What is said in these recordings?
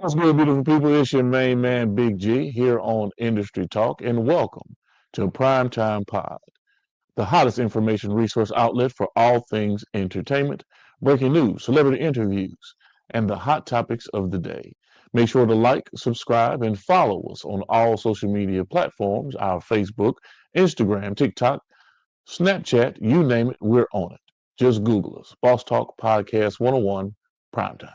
What's good, beautiful people? It's your main man, Big G, here on Industry Talk, and welcome to Primetime Pod, the hottest information resource outlet for all things entertainment, breaking news, celebrity interviews, and the hot topics of the day. Make sure to like, subscribe, and follow us on all social media platforms, our Facebook, Instagram, TikTok, Snapchat, you name it, we're on it. Just Google us. Boss Talk Podcast 101 Primetime.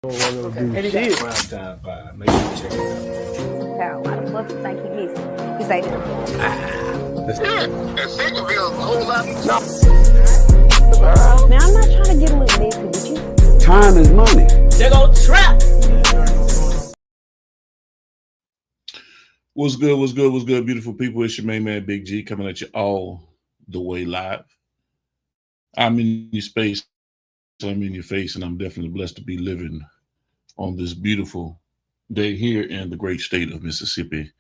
Okay. do shit. Prime time vibe. Make sure you check it How? Why the fuck you think he missing? He say, And second bill a whole lot. now I'm not trying to get a little messy with you. Time is money. They go trap. What's good? What's good? What's good, beautiful people? It's your main man, Big G, coming at you all the way live. I'm in your space, I'm in your face, and I'm definitely blessed to be living on this beautiful day here in the great state of Mississippi.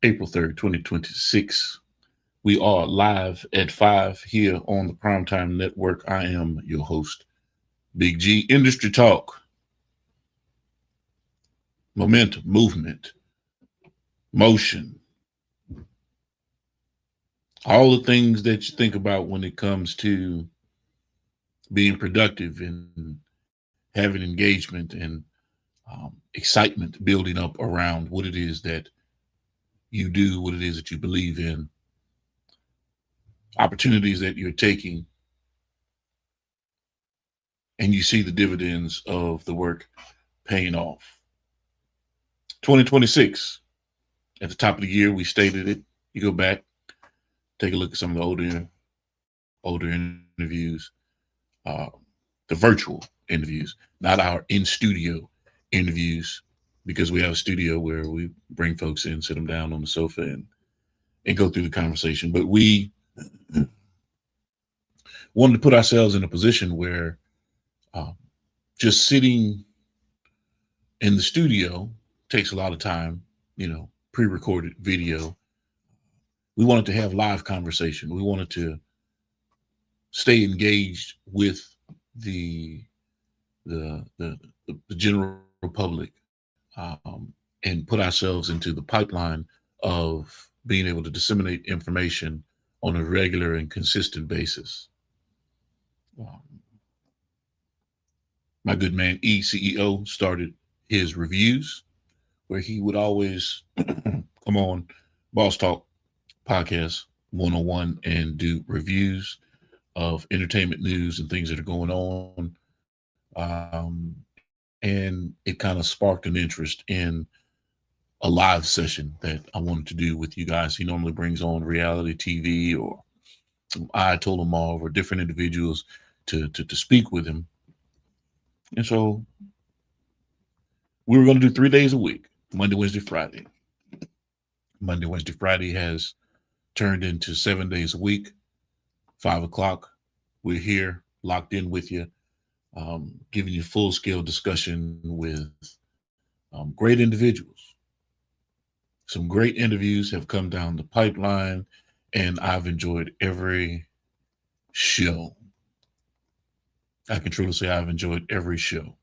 April 3rd, 2026. We are live at 5 here on the Primetime Network. I am your host, Big G. Industry Talk. Momentum, movement, motion. All the things that you think about when it comes to being productive and having engagement and excitement building up around what it is that you do, what it is that you believe in, opportunities that you're taking, and you see the dividends of the work paying off. 2026, at the top of the year, we stated it. You go back, take a look at some of the older interviews, the virtual interviews, not our in-studio interviews, because we have a studio where we bring folks in, sit them down on the sofa and go through the conversation. But we wanted to put ourselves in a position where just sitting in the studio takes a lot of time, pre-recorded video. We wanted to have live conversation. We wanted to stay engaged with the general public, and put ourselves into the pipeline of being able to disseminate information on a regular and consistent basis. My good man CEO started his reviews where he would always come on Boss Talk Podcast 101 and do reviews of entertainment news and things that are going on. And it kind of sparked an interest in a live session that I wanted to do with you guys. He normally brings on reality TV or I told him all or different individuals to speak with him. And so we were going to do 3 days a week, Monday, Wednesday, Friday. Monday, Wednesday, Friday has turned into 7 days a week, 5 o'clock. We're here locked in with you, giving you full scale discussion with great individuals. Some great interviews have come down the pipeline, and I've enjoyed every show. I can truly say I've enjoyed every show.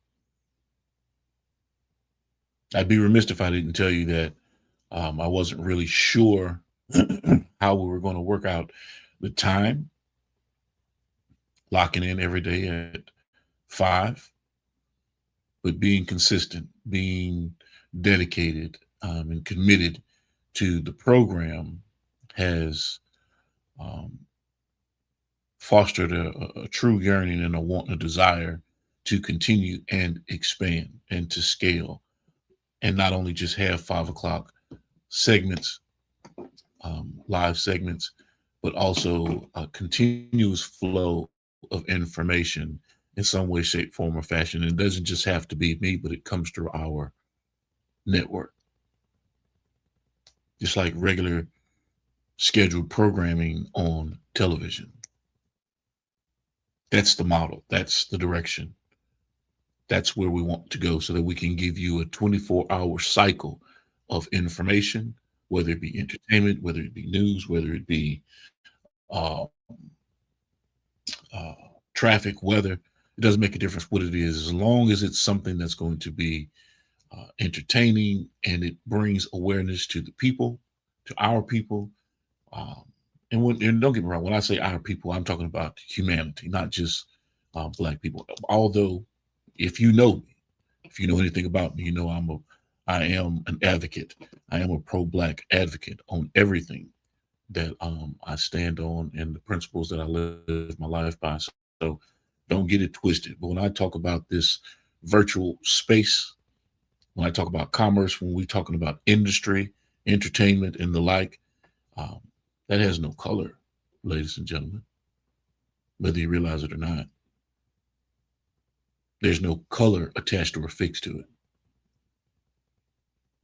I'd be remiss if I didn't tell you that I wasn't really sure how we were going to work out the time, locking in every day at 5, but being consistent, being dedicated, and committed to the program has fostered a true yearning and a want and a desire to continue and expand and to scale, and not only just have 5 o'clock segments, live segments, but also a continuous flow of information in some way, shape, form, or fashion. And it doesn't just have to be me, but it comes through our network. Just like regular scheduled programming on television. That's the model. That's the direction. That's where we want to go so that we can give you a 24-hour cycle of information, whether it be entertainment, whether it be news, whether it be traffic, weather, It doesn't make a difference what it is, as long as it's something that's going to be entertaining and it brings awareness to the people, to our people. And don't get me wrong, when I say our people, I'm talking about humanity, not just Black people. Although, if you know me, if you know anything about me, you know I am an advocate. I am a pro-Black advocate on everything that I stand on and the principles that I live my life by. So don't get it twisted. But when I talk about this virtual space, when I talk about commerce, when we're talking about industry, entertainment, and the like, that has no color, ladies and gentlemen, whether you realize it or not. There's no color attached or affixed to it.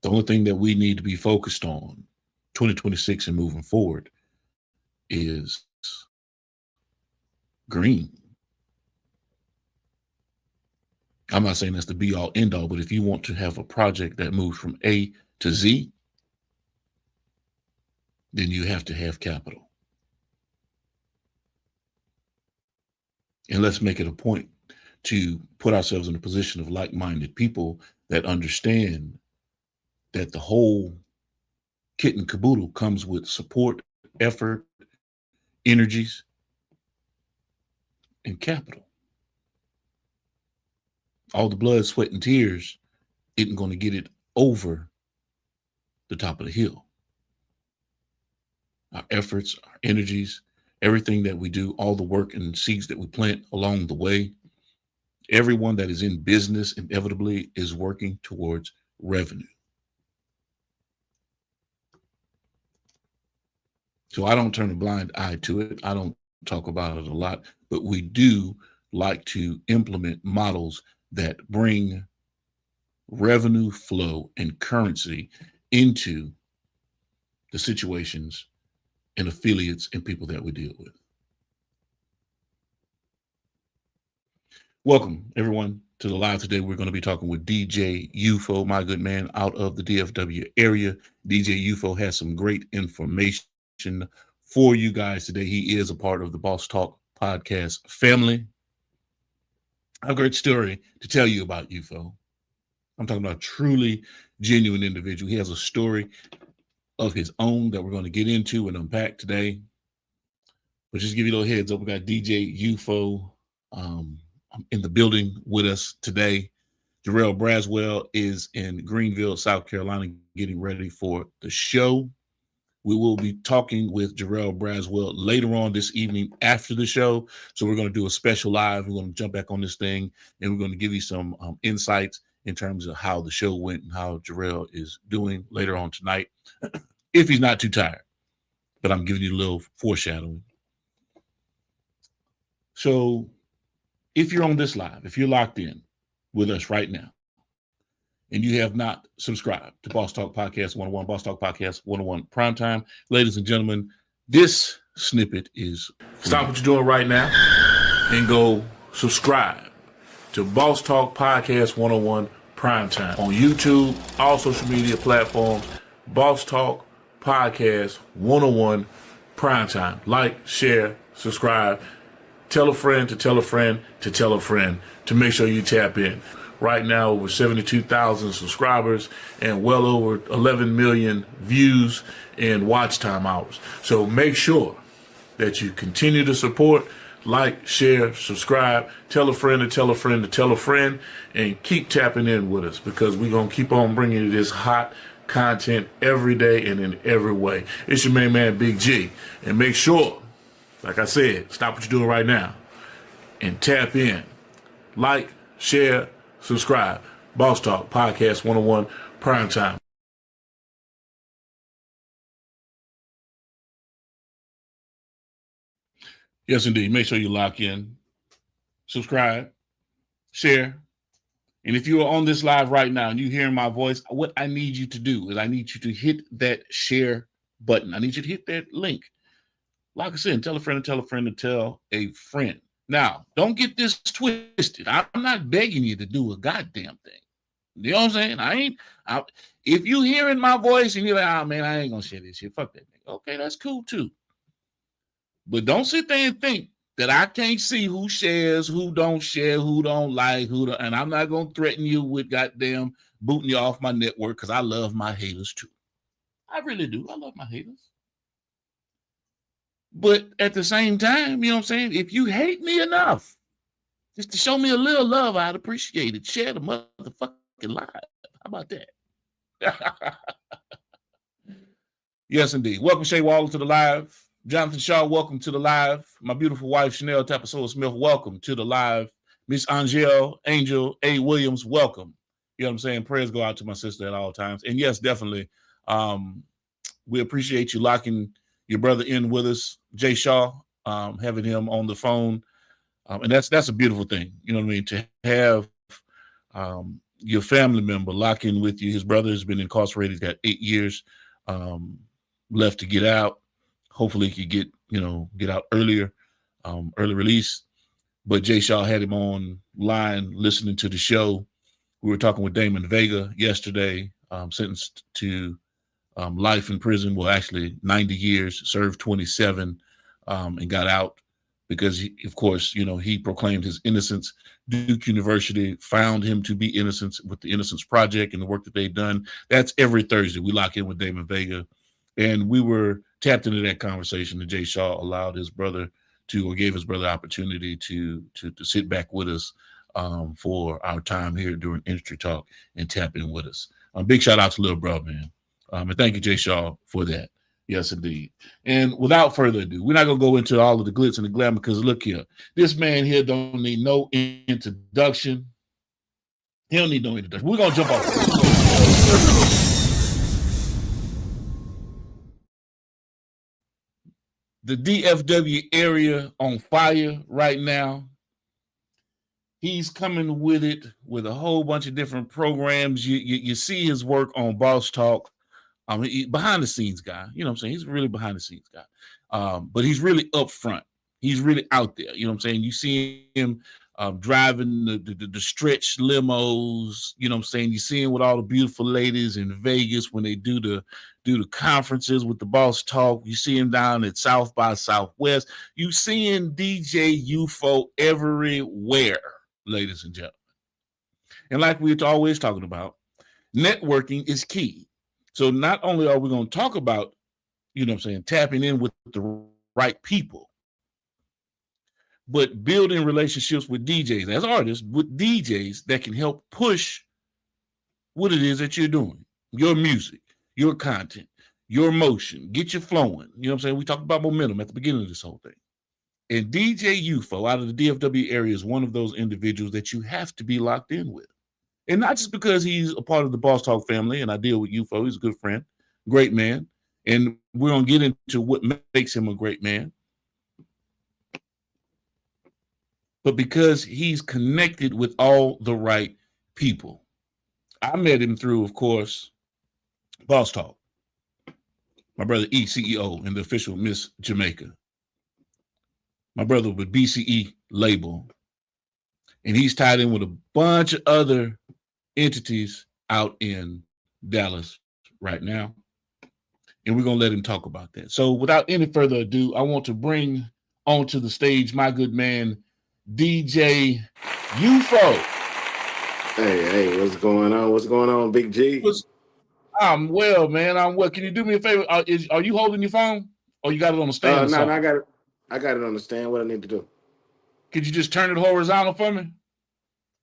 The only thing that we need to be focused on 2026 and moving forward is green. I'm not saying that's the be all end all, but if you want to have a project that moves from A to Z, then you have to have capital. And let's make it a point to put ourselves in a position of like-minded people that understand that the whole kit and caboodle comes with support, effort, energies, and capital. All the blood, sweat, and tears isn't going to get it over the top of the hill. Our efforts, our energies, everything that we do, all the work and seeds that we plant along the way, everyone that is in business inevitably is working towards revenue. So I don't turn a blind eye to it. I don't talk about it a lot, but we do like to implement models that bring revenue flow and currency into the situations and affiliates and people that we deal with. Welcome, everyone, to the live today. We're going to be talking with DJ UFO, my good man, out of the DFW area. DJ UFO has some great information for you guys today. He is a part of the Boss Talk podcast family. I have a great story to tell you about UFO. I'm talking about a truly genuine individual. He has a story of his own that we're going to get into and unpack today. But just give you a little heads up, we got DJ UFO in the building with us today. Jarrell Braswell is in Greenville, South Carolina, getting ready for the show. We will be talking with Jarrell Braswell later on this evening after the show. So we're going to do a special live. We're going to jump back on this thing, and we're going to give you some insights in terms of how the show went and how Jarrell is doing later on tonight, if he's not too tired. But I'm giving you a little foreshadowing. So if you're on this live, if you're locked in with us right now, and you have not subscribed to Boss Talk Podcast 101, Boss Talk Podcast 101 Primetime, ladies and gentlemen, this snippet is stop what you're doing right now and go subscribe to Boss Talk Podcast 101 Primetime on YouTube, all social media platforms. Boss Talk Podcast 101 Primetime. Like, share, subscribe. Tell a friend to tell a friend to tell a friend to make sure you tap in. Right now, over 72,000 subscribers and well over 11 million views and watch time hours. So make sure that you continue to support, like, share, subscribe, tell a friend to tell a friend to tell a friend, and keep tapping in with us because we're going to keep on bringing you this hot content every day and in every way. It's your main man, Big G. And make sure, like I said, stop what you're doing right now and tap in. Like, share, subscribe. Boss Talk Podcast 101 Primetime. Yes, indeed. Make sure you lock in, subscribe, share. And if you are on this live right now and you're hearing my voice, what I need you to do is I need you to hit that share button. I need you to hit that link. Like I said, tell a friend to tell a friend to tell a friend. Now, don't get this twisted. I'm not begging you to do a goddamn thing. You know what I'm saying? If you hearing my voice and you're like, oh man, I ain't gonna share this shit. Fuck that nigga. Okay, that's cool too. But don't sit there and think that I can't see who shares, who don't share, who don't like, and I'm not gonna threaten you with goddamn booting you off my network because I love my haters too. I really do. I love my haters. But at the same time, you know what I'm saying? If you hate me enough, just to show me a little love, I'd appreciate it. Share the motherfucking live. How about that? Yes, indeed. Welcome, Shay Waller, to the live. Jonathan Shaw, welcome to the live. My beautiful wife, Chanel Tapasola Smith, welcome to the live. Miss Angel A. Williams, welcome. You know what I'm saying? Prayers go out to my sister at all times. And yes, definitely, we appreciate you locking your brother in with us, Jay Shaw, having him on the phone. And that's a beautiful thing. You know what I mean? To have your family member lock in with you. His brother has been incarcerated, got 8 years left to get out. Hopefully he could get out earlier, early release. But Jay Shaw had him online listening to the show. We were talking with Damon Vega yesterday, sentenced to life in prison. Well, actually 90 years, served 27, and got out because, of course, he proclaimed his innocence. Duke University found him to be innocent with the Innocence Project and the work that they've done. That's every Thursday. We lock in with Damon Vega. And we were tapped into that conversation, and Jay Shaw allowed his brother gave his brother opportunity to sit back with us for our time here during Industry Talk and tap in with us. Big shout out to little bro, man. And thank you, Jay Shaw, for that. Yes, indeed. And without further ado, we're not going to go into all of the glitz and the glamour because look here, this man here don't need no introduction. He don't need no introduction. We're going to jump off. The DFW area on fire right now. He's coming with it with a whole bunch of different programs. You see his work on Boss Talk. Behind the scenes guy. You know what I'm saying? He's really behind the scenes guy. But he's really up front. He's really out there. You know what I'm saying? You see him driving the stretch limos. You know what I'm saying? You see him with all the beautiful ladies in Vegas when they do the conferences with the Boss Talk. You see him down at South by Southwest. You seeing DJ UFO everywhere, ladies and gentlemen. And like we're always talking about, networking is key. So not only are we going to talk about, you know what I'm saying, tapping in with the right people, but building relationships with DJs as artists, with DJs that can help push what it is that you're doing, your music, your content, your motion, get you flowing. You know what I'm saying? We talked about momentum at the beginning of this whole thing. And DJ UFO out of the DFW area is one of those individuals that you have to be locked in with. And not just because he's a part of the Boss Talk family, and I deal with UFO, he's a good friend, great man. And we're going to get into what makes him a great man. But because he's connected with all the right people. I met him through, of course, Boss Talk. My brother E, CEO, and the official Miss Jamaica. My brother with BCE label. And he's tied in with a bunch of other entities out in Dallas right now. And we're going to let him talk about that. So without any further ado, I want to bring onto the stage my good man, DJ UFO. Hey, what's going on? What's going on, Big G? I'm well, man. I'm well. Can you do me a favor? Are you holding your phone? Or you got it on the stand? No, I got it on the stand. What I need to do? Could you just turn it horizontal for me?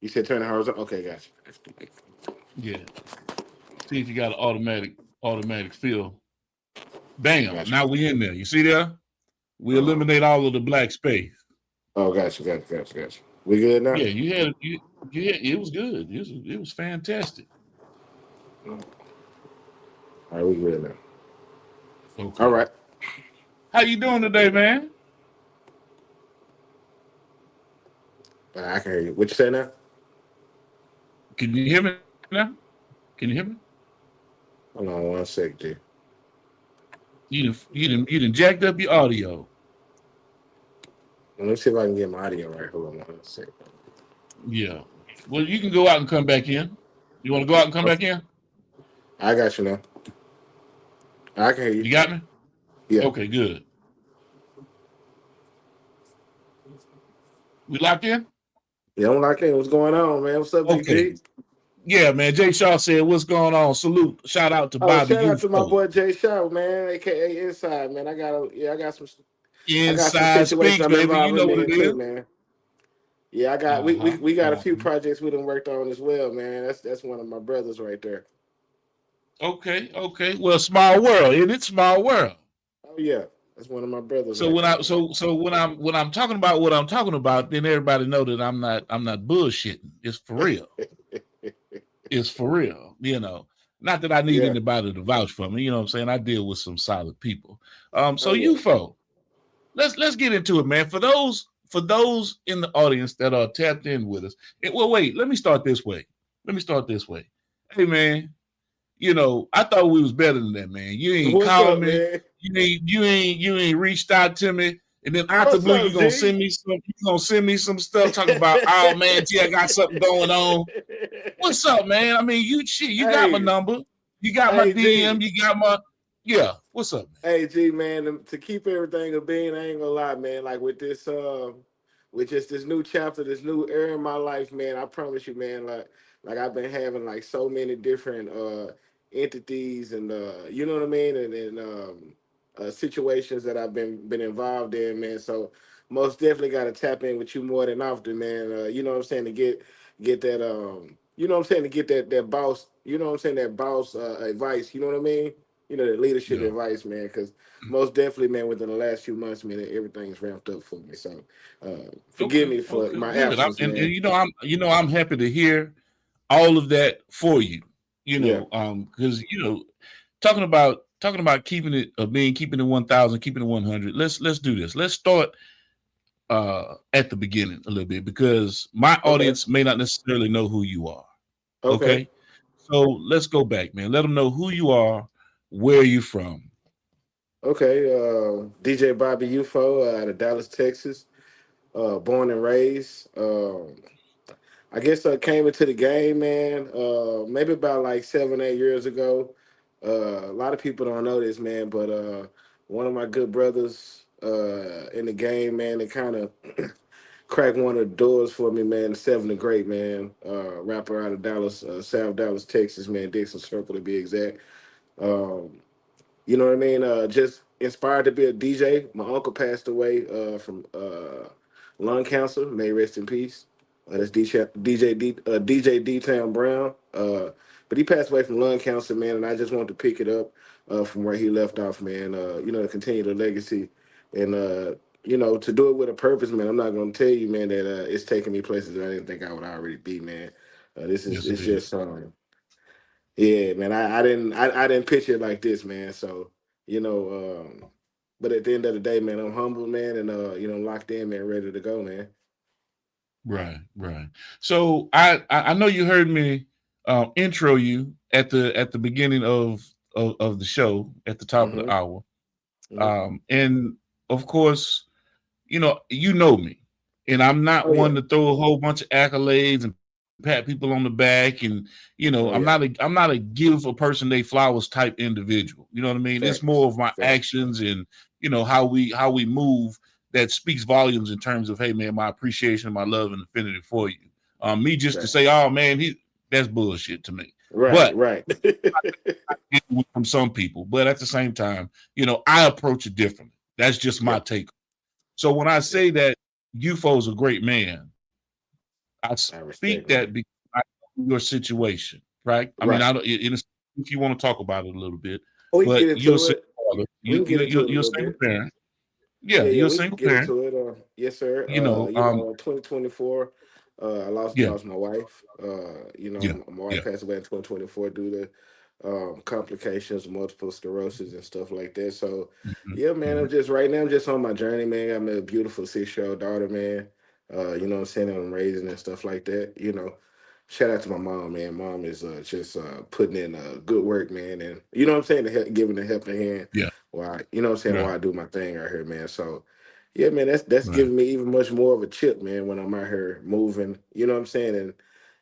You said turn it horizontal? Okay, gotcha. Yeah. See if you got an automatic fill. Bam. Gotcha. Now we in there. You see there? We eliminate all of the black space. Oh, gotcha. We good now? Yeah, you had it was good. It was fantastic. All right, we good now. Okay. All right. How you doing today, man? I can hear you. What you say now? Can you hear me now? Can you hear me? Hold on 1 sec, G. You done jacked up your audio. Let me see if I can get my audio right. Hold on 1 sec. Yeah. Well, you can go out and come back in. You want to go out and come back in? I got you now. I can hear you. You got me? Yeah. Okay, good. We locked in? Yeah, I'm locked in. What's going on, man? What's up, Big Okay. G? Yeah, man. Jay Shaw said, "What's going on?" Salute. Shout out to Bobby. Shout out to my UFO. boy Jay Shaw, man, aka Inside, man. I got some Inside situations speaks, I'm baby. You involved know in what there it too, is. man. Yeah, we got a few projects we done worked on as well, man. That's one of my brothers right there. Okay. Well, small world. It's small world. Oh yeah, that's one of my brothers. So right when there, when I'm talking about what I'm talking about, then everybody know that I'm not bullshitting. It's for real. It's for real. Not that I need Yeah. anybody to vouch for me. You know what I'm saying? I deal with some solid people. So Oh, yeah. UFO, let's get into it, man. For those in the audience that are tapped in with us. Well, wait. Let me start this way. Hey, man. I thought we was better than that, man. You ain't What's called up, me. man? You ain't reached out to me. And then out the What's blue, up, you're gonna G? send me some stuff talking about, oh man, G, I got something going on. What's up, man? I mean, you got my number, you got my DM, G. you got my What's up, man? Hey, G, man, to keep everything a bean, I ain't gonna lie, man. Like with this, with just this new chapter, this new era in my life, man. I promise you, man. Like I've been having like so many different entities and you know what I mean, and situations that I've been involved in, man. So most definitely got to tap in with you more than often, man. You know what I'm saying, to get that you know what I'm saying, to get that boss, you know what I'm saying, that boss advice. You know what I mean. The leadership advice, man, because most definitely, man, within the last few months, man, everything's ramped up for me. So forgive me for my Good. absence, man. And I'm happy to hear all of that for you. Because talking about keeping it keeping it 1,000, keeping it 100. Let's do this. Let's start at the beginning a little bit, because my audience may not necessarily know who you are. Okay. So let's go back, man. Let them know who you are. Where are you from? Okay, DJ Bobby UFO out of Dallas, Texas. Born and raised. I guess I came into the game, man, maybe about like 7, 8 years ago. A lot of people don't know this, man, but one of my good brothers in the game, man, they kind of cracked one of the doors for me, man. Seven the Great, man, rapper out of Dallas, South Dallas, Texas, man, Dixon Circle to be exact. You know what I mean? Just inspired to be a DJ. My uncle passed away from lung cancer. May he rest in peace. That's DJ D Town Brown. But he passed away from lung cancer, man. And I just wanted to pick it up from where he left off, man. To continue the legacy and to do it with a purpose, man. I'm not gonna tell you, man, that it's taking me places that I didn't think I would already be, man. It's just yeah, man. I didn't picture it like this, man. So but at the end of the day, man, I'm humble, man, and locked in, man, ready to go, man. Right. So I know you heard me intro you at the beginning of the show at the top of the hour, and of course, you know me, and I'm not one to throw a whole bunch of accolades and pat people on the back, and I'm not a give a person they flowers type individual. You know what I mean? It's more of my actions and how we move that speaks volumes in terms of, hey man, my appreciation, my love and affinity for you. Me just to say, oh man, that's bullshit to me. Right. From some people, but at the same time, I approach it differently. That's just my take. So when I say that UFO is a great man, I speak that because I know your situation, right? I mean, I don't. If you want to talk about it a little bit, but you're a single father. You're a single parent. Yeah, you're a single parent. Yes, sir. 2024. I lost my wife. My wife passed away in 2024 due to complications, multiple sclerosis, and stuff like that. So, yeah, man, I'm just on my journey, man. I'm a beautiful 6-year-old daughter, man. You know what I'm saying? I'm raising and stuff like that. Shout out to my mom, man. Mom is just putting in good work, man, and you know what I'm saying, giving a helping hand. Yeah. While while I do my thing out here, man. So, yeah, man, that's giving me even much more of a chip, man, when I'm out here moving. You know what I'm saying, and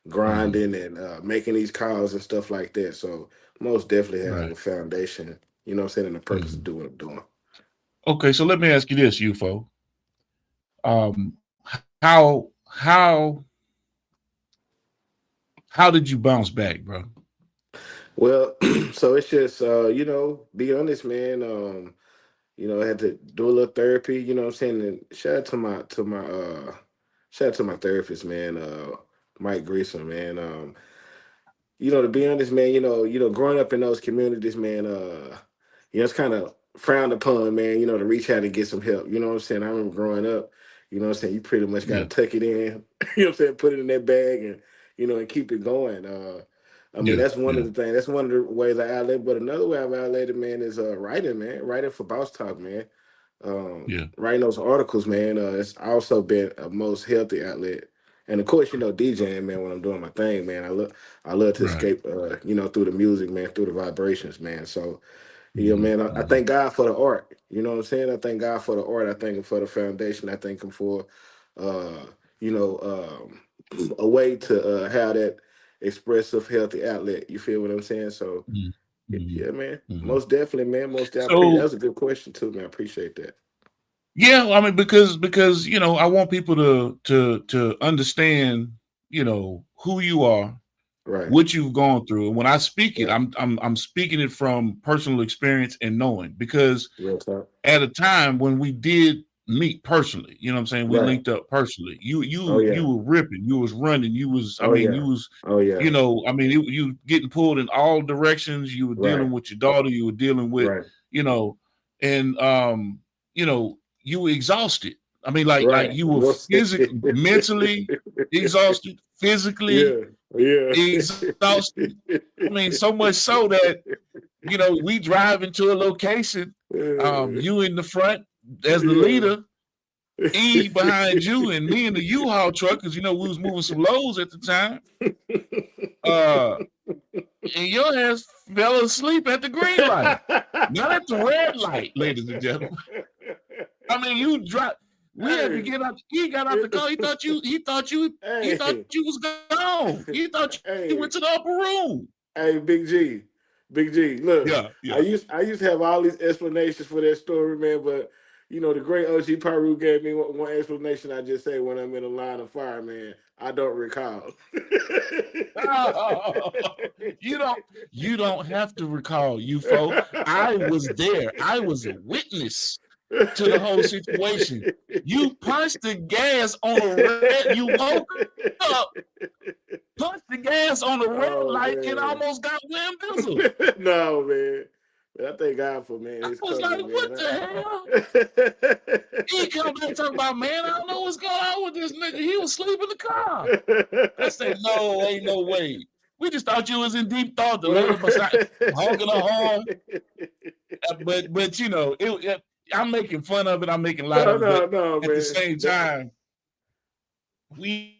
grinding and making these calls and stuff like that. So, most definitely have a foundation. You know what I'm saying, and the purpose to do what I'm doing. Okay, so let me ask you this, UFO. how did you bounce back, bro? Well, so it's just be honest, man. I had to do a little therapy, you know what I'm saying? And shout out to my therapist, man, Mike Grissom, man. To be honest, man, growing up in those communities, man, it's kind of frowned upon, man, to reach out and get some help. You know what I'm saying? I remember growing up, you know what I'm saying, you pretty much Yeah, gotta tuck it in, you know what I'm saying, put it in that bag and and keep it going. I mean, yeah, that's one of yeah, the things. That's one of the ways I outlet. But another way I've outletted, man, is writing, man. Writing for Boss Talk, man. yeah, Writing those articles, man. It's also been a most healthy outlet. And of course, DJing, man. When I'm doing my thing, man, I love to right. escape, through the music, man, through the vibrations, man. So, Mhm, man, I mhm. thank God for the art. You know what I'm saying? I thank God for the art. I thank Him for the foundation. I thank Him for, uh, you know, a way to have that expressive, healthy outlet. You feel what I'm saying? So, Mhm, mhm, yeah, man. mhm. Most definitely, man. Most definitely. That So was a good question too, man. I appreciate that. yeah, I mean because I want people to understand who you are, Right. what you've gone through. And when I speak it, Right. I'm speaking it from personal experience and knowing because Real talk. at a time when we did meet personally, you know what I'm saying? We Right. linked up personally. You Oh you yeah. you were ripping, you was running, Oh yeah. you was, Oh yeah. you getting pulled in all directions. You were Right. dealing with your daughter, you were dealing with, Right. you know, and you were exhausted. I mean, like Right. you were Most physically, mentally exhausted, physically yeah. Yeah. exhausted. I mean, so much so that we drive into a location, you in the front as the Yeah. leader, E behind you, and me in the U-Haul truck, because we was moving some loads at the time. Uh, and your ass fell asleep at the green light, not at the red light, ladies and gentlemen. I mean, you dropped. We had to Hey. get out. He got out the car. He thought Hey. you was gone. He thought you went Hey. to the upper room. Hey, Big G. Big G. Look, Yeah, I yeah. used to have all these explanations for that story, man, but the great OG Pyru gave me one explanation. I just say when I'm in a line of fire, man, I don't recall. you don't you don't have to recall, UFO. I was there. I was a witness to the whole situation. You punched the gas on a red. You woke up, punched the gas on the red Oh light, and man. almost got Wim Bizzle. No, man. I thank God for, man, I his was like, covering, what man. the hell? He come back talking about, man, I don't know what's going on with this nigga. He was asleep in the car. I said, no, ain't no way. We just thought you was in deep thought. The lady beside honking her horn. But I'm making fun of it. I'm making light No, of it. But no, no, at the man. same time, we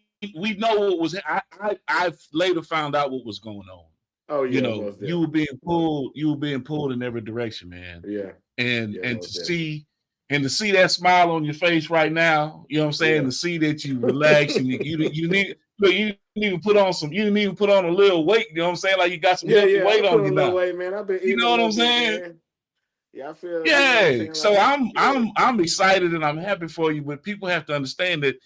know what was. I later found out what was going on. Oh yeah, most You definitely. were being pulled. You were being pulled in every direction, man. Yeah, And yeah, and to most definitely. see to see that smile on your face right now, you know what I'm saying? Yeah. To see that you relax and you need look, you didn't even put on you didn't even put on a little weight, you know what I'm saying? Like you got some Yeah, healthy yeah. I weight done put on on you a little now. weight, man. I've been You eating a know what little I'm bit, saying? man. Yeah, I feel, what I'm Yeah. saying? So Like, yeah. I'm excited and I'm happy for you, but people have to understand that,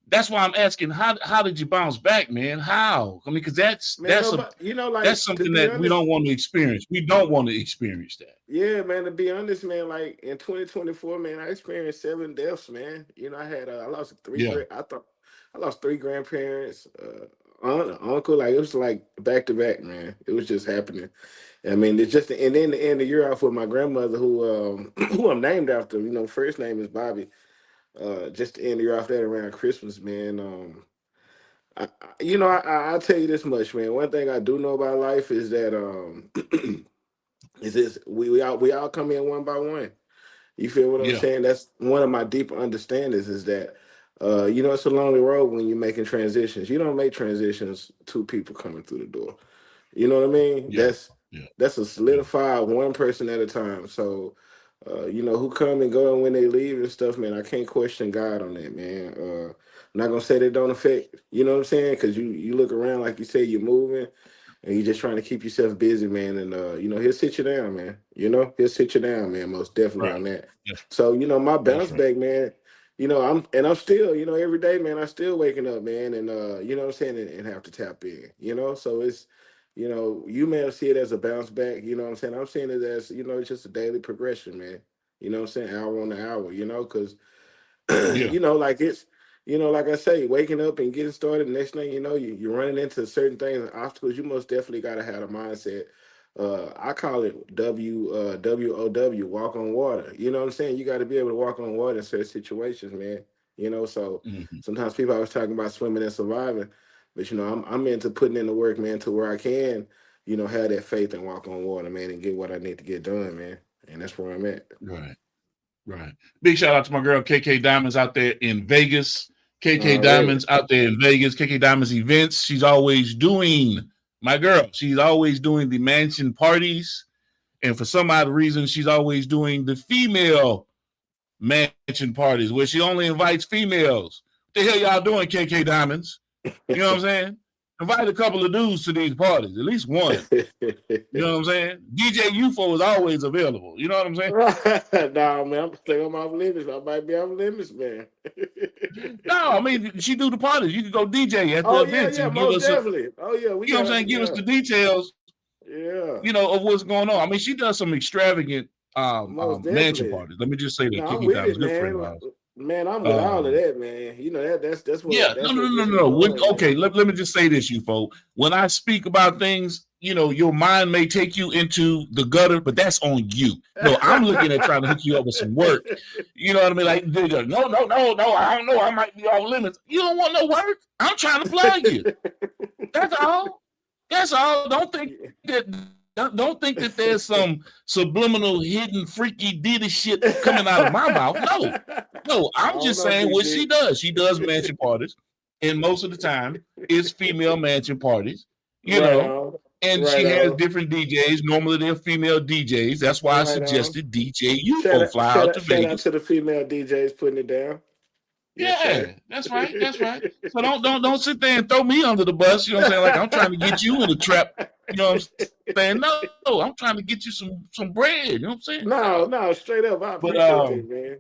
that's why I'm asking how did you bounce back, man? How? I mean, because Man, that's nobody, like, that's to something be that we honest, don't want to experience. We don't want to experience that. yeah, man, to be honest, man, like in 2024, man, I experienced 7 deaths, man. I lost Yeah. I lost three grandparents, aunt, uncle, like it was like back to back, man. It was just happening. I mean, it's just, and then to end the year off with my grandmother, who who I'm named after. First name is Bobby. Just to end the year off that around Christmas, man. I'll tell you this much, man. One thing I do know about life is that is this we all come in one by one. You feel what I'm Yeah. saying? That's one of my deeper understandings is that it's a lonely road when you're making transitions. You don't make transitions two people coming through the door. You know what I mean? Yeah. Yeah. That's a Yeah. solidified one person at a time. So who come and go and when they leave and stuff, man, I can't question God on that, man. I'm not gonna say they don't affect, you know what I'm saying? Because you look around, like you say, you're moving and you're just trying to keep yourself busy, man. And he'll sit you down, man. He'll sit you down, man, most definitely Right. on that. That's So, my that's bounce right. back, man. I'm still, every day, man, I'm still waking up, man, and you know what I'm saying, and have to tap in. So it's, you may see it as a bounce back, you know what I'm saying. I'm seeing it as, it's just a daily progression, man. You know what I'm saying, hour on the hour, because Yeah. like it's, like I say, waking up and getting started. Next thing you know, you're running into certain things and obstacles. You most definitely got to have a mindset. I call it WOW, walk on water. You know what I'm saying? You got to be able to walk on water in certain situations, man. So Mhm. sometimes people always talking about swimming and surviving, but I'm into putting in the work, man, to where I can, have that faith and walk on water, man, and get what I need to get done, man. And that's where I'm at. Right. Right. Big shout out to my girl KK Diamonds out there in Vegas. KK Already. Diamonds out there in Vegas. KK Diamonds events. She's always doing, my girl, she's always doing the mansion parties. And for some odd reason, she's always doing the female mansion parties where she only invites females. What the hell y'all doing, KK Diamonds? You know what I'm saying? Invite a couple of dudes to these parties, at least one. You know what I'm saying? DJ UFO is always available. You know what I'm saying? Nah, man, I'm think I'm off limits. I might be off limits, man. No, I mean, she do the parties. You can go DJ at the Oh yeah, events yeah, and give most us a, definitely. Oh yeah, we you know what got I'm saying? Give us the details, yeah, of what's going on. I mean, she does some extravagant most mansion definitely. parties. Let me just say that No, I'm Kiki with Diamond's it, a good friend man. of ours. Man, I'm with all of that, man. That's Yeah, what no. gets me going, Okay, man. let me just say this, you folks. When I speak about things, your mind may take you into the gutter, but that's on you. No, I'm looking at trying to hook you up with some work. You know what I mean? Like, no, I don't know. I might be off limits. You don't want no work? I'm trying to plug you. That's all. That's all. Don't think that there's some subliminal, hidden, freaky ditty shit coming out of my mouth. No. I I'm don't just know, saying Big what G. she does. She does mansion parties, and most of the time, it's female mansion parties. Right on. And she Right has on. different DJs. Normally, they're female DJs. That's why I Right on. suggested DJ Shout UFO out, fly shout out to out, shout out Vegas. to the female DJs putting it down. Yes, Yeah, sir. that's right. That's right. So don't sit there and throw me under the bus. You know what I'm saying? Like I'm trying to get you in the trap. You know what I'm saying? No, I'm trying to get you some bread. You know what I'm saying? No, straight up. I But appreciate that, man.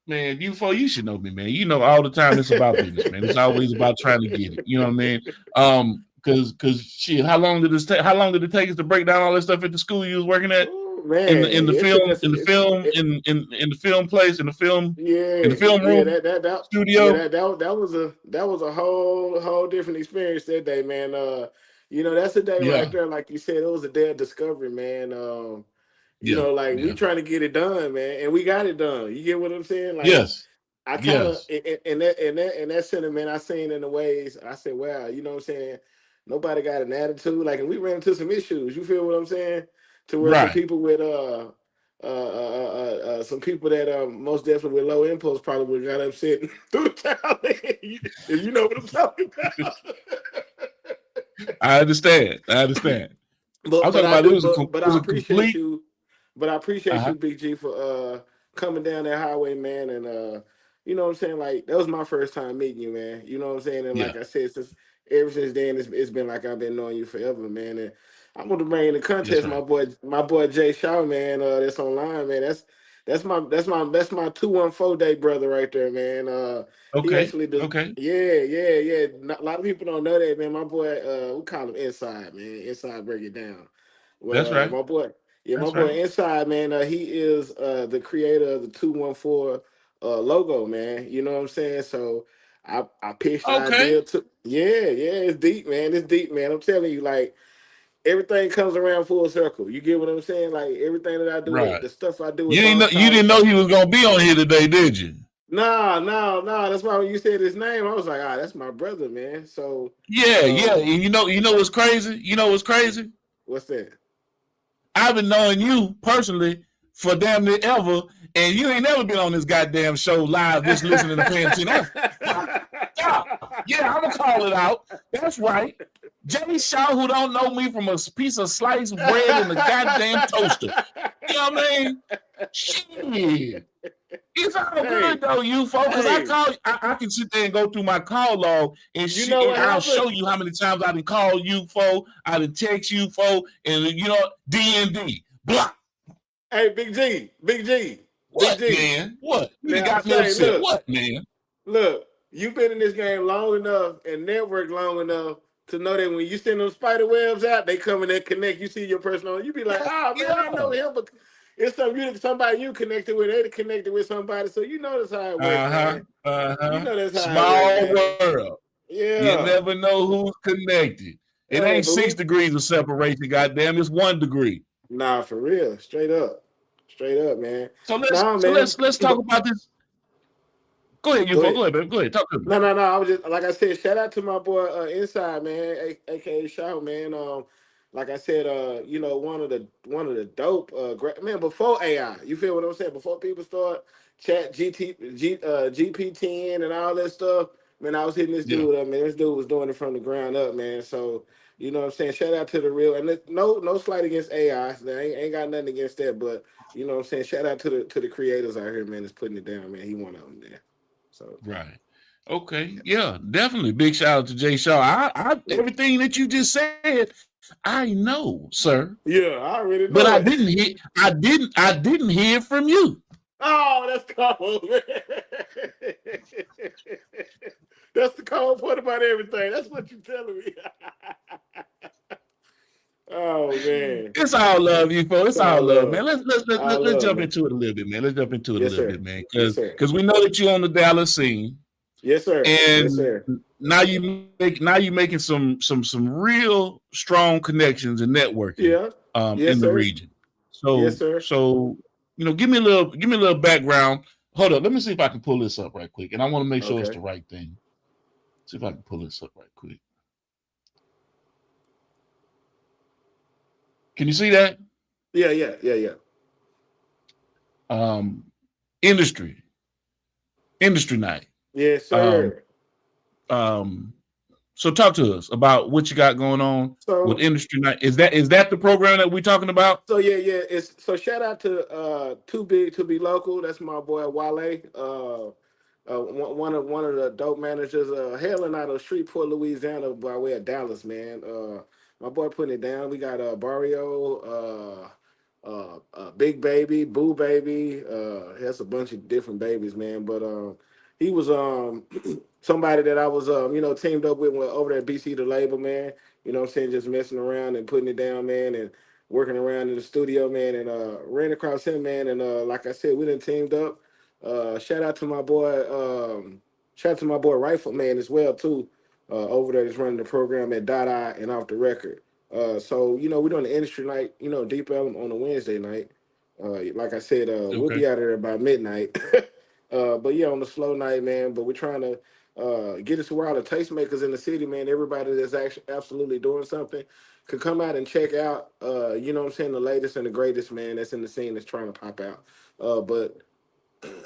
man, you should know me, man. You know, all the time it's about business, man. It's always about trying to get it. You know what I mean? Because shit, how long did it take us to break down all that stuff at the school you was working at? Ooh, man, In the film place, in the film room studio. that was a whole different experience that day, man. That's a day Yeah, right there, like you said, it was a day of discovery, man. yeah, Like we yeah. trying to get it done, man, and we got it done. You get what I'm saying? Like Yes, I kind of yes. in that sentiment, I seen in the ways. I said, wow, you know what I'm saying? Nobody got an attitude. Like, and we ran into some issues. You feel what I'm saying? To where some Right. people with some people that most definitely with low impulse probably would got upset through the towel. If you know what I'm talking about. I understand. I'm talking about it was I a appreciate complete. you. But I appreciate Uh-huh. you, Big G, for coming down that highway, man, and you know what I'm saying? Like that was my first time meeting you, man. You know what I'm saying? And Yeah. like I said, ever since then, it's been like I've been knowing you forever, man. And I'm gonna bring in the That's contest right. my boy Jay Shaw, man. That's online, man. That's my 214 day brother right there, man. He Okay. actually does. Okay. Yeah. A lot of people don't know that, man. My boy, we call him Inside, man. Inside, break it down. That's Well, right. my boy. Yeah, my That's boy right. Inside, man, he is the creator of the 214 logo, man. You know what I'm saying? So I pitched the Okay. idea to it's deep, man. It's deep, man. I'm telling you, like everything comes around full circle. You get what I'm saying? Like everything that I do, Right. the stuff I do with You didn't Boss know you Talk. didn't know he was gonna be on here today, did you? No. That's why when you said his name, I was like, that's my brother, man. So Yeah. And you know what's crazy? You know what's crazy? what's that? I've been knowing you personally for damn near ever, and you ain't never been on this goddamn show live, just listening to paying attention. Yeah, I'm gonna call it out. That's right. Jay Shaw, who don't know me from a piece of sliced bread in the goddamn toaster. You know what I mean? Shit. It's all good though, you folks. Because I can sit there and go through my call log and You know what and I'll happened? show you how many times I didn't call you, folks. I didn't text you, folks, and D&D. Blah. Hey, Big G. What, BG. man? What? You done Now got me say, upset. What, man? look, you've been in this game long enough and networked long enough to know that when you send them spider webs out, they come in and connect. You see your personal, you be like, oh man, I know Yeah. him, but it's somebody you connected with, they connected with somebody. So you know that's how it works, Uh-huh. man. You Uh-huh. know that's how it works, Small man. world. You Yeah. never know who's connected. It Hey, ain't but 6 degrees of separation, goddamn. It's 1 degree. nah, for real. Straight up. Straight up, man. So let's Nah, so man. let's let's talk about this. Go ahead, you Go folks. ahead. Go ahead, man. Go ahead. Talk to me. No. I was just like I said. Shout out to my boy Inside Man, aka Shaw Man. Like I said, one of the dope man before AI. You feel what I'm saying? Before people start GP10 and all that stuff. Man, I was hitting this Yeah. dude up. Man, this dude was doing it from the ground up, man. So you know what I'm saying. Shout out to the real and no slight against AI. Ain't got nothing against that, but you know what I'm saying. Shout out to the creators out here, man. That's putting it down, man. He one of them, man. So. Right. Okay. Yeah, definitely. Big shout out to Jay Shaw. I everything that you just said, I know, sir. Yeah, I already But know I it. didn't hear I didn't hear from you. Oh, that's cold, man. That's the cold part about everything. That's what you're telling me. Oh man, It's all love, you folks. It's it's all all love, man. love, Let's jump into it a little bit, man. Let's jump into it a Yes, little sir. bit, man. Yes, sir. Because we know that you're on the Dallas scene, Yes, sir. Yes, and sir. now you making some real strong connections and networking Yeah. Yes, in the sir. region. Yes, So sir. give me a little background. Hold up, let me see if I can pull this up right quick, and I want to make sure it's Okay. the right thing. See if I can pull this up right quick. Can you see that? Yeah. Industry night. Yes, Um, sir. so talk to us about what you got going on with So industry night. Is that the program that we're talking about? So yeah. It's so shout out to Too Big to Be Local. That's my boy Wale. One of the dope managers, hailing out of Shreveport, Louisiana, by way of Dallas, man. My boy putting it down. We got Barrio, Big Baby, Boo Baby. Has a bunch of different babies, man. But he was somebody that I was teamed up with over at BC the label, man. You know what I'm saying, just messing around and putting it down, man, and working around in the studio, man, and ran across him, man, and like I said, we done teamed up. Shout out to my boy, Rifleman as well too, over there that's running the program at Dot Eye and Off the Record. So we're doing the industry night, Deep Ellum on a Wednesday night. Like I said, we'll Okay. be out of there by midnight. But yeah, on the slow night, man. But we're trying to get us to where all the tastemakers in the city, man. Everybody that's actually absolutely doing something could come out and check out. You know what I'm saying, the latest and the greatest, man. That's in the scene that's trying to pop out. But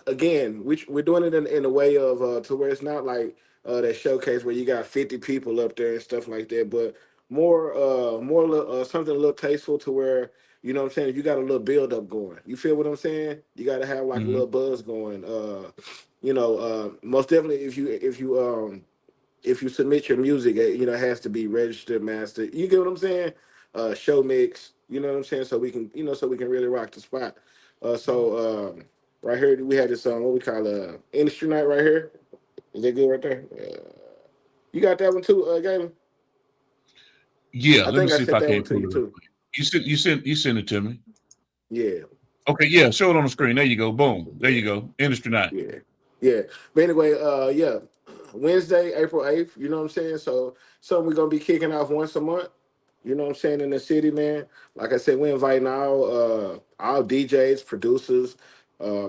again, we're doing it in a way of to where it's not like that showcase where you got 50 people up there and stuff like that, but something a little tasteful to where you know what I'm saying. If you got a little build up going, you feel what I'm saying. You got to have like a Mm-hmm. little buzz going. Most definitely if you submit your music, it has to be registered, mastered. You get what I'm saying? Show mix. You know what I'm saying? So we can really rock the spot. Right here we had this what we call industry night right here. Is that good right there? You got that one too, Galen? Yeah, I let me think I see if sent I that one can to pull you it up. too. You sent it to me. Yeah, Okay, yeah, show it on the screen. There you go. Boom. There you go. Industry night. yeah. But anyway, yeah, Wednesday, April 8th. You know what I'm saying? So something we're gonna be kicking off once a month. You know what I'm saying, in the city, man. Like I said, we're inviting all DJs, producers,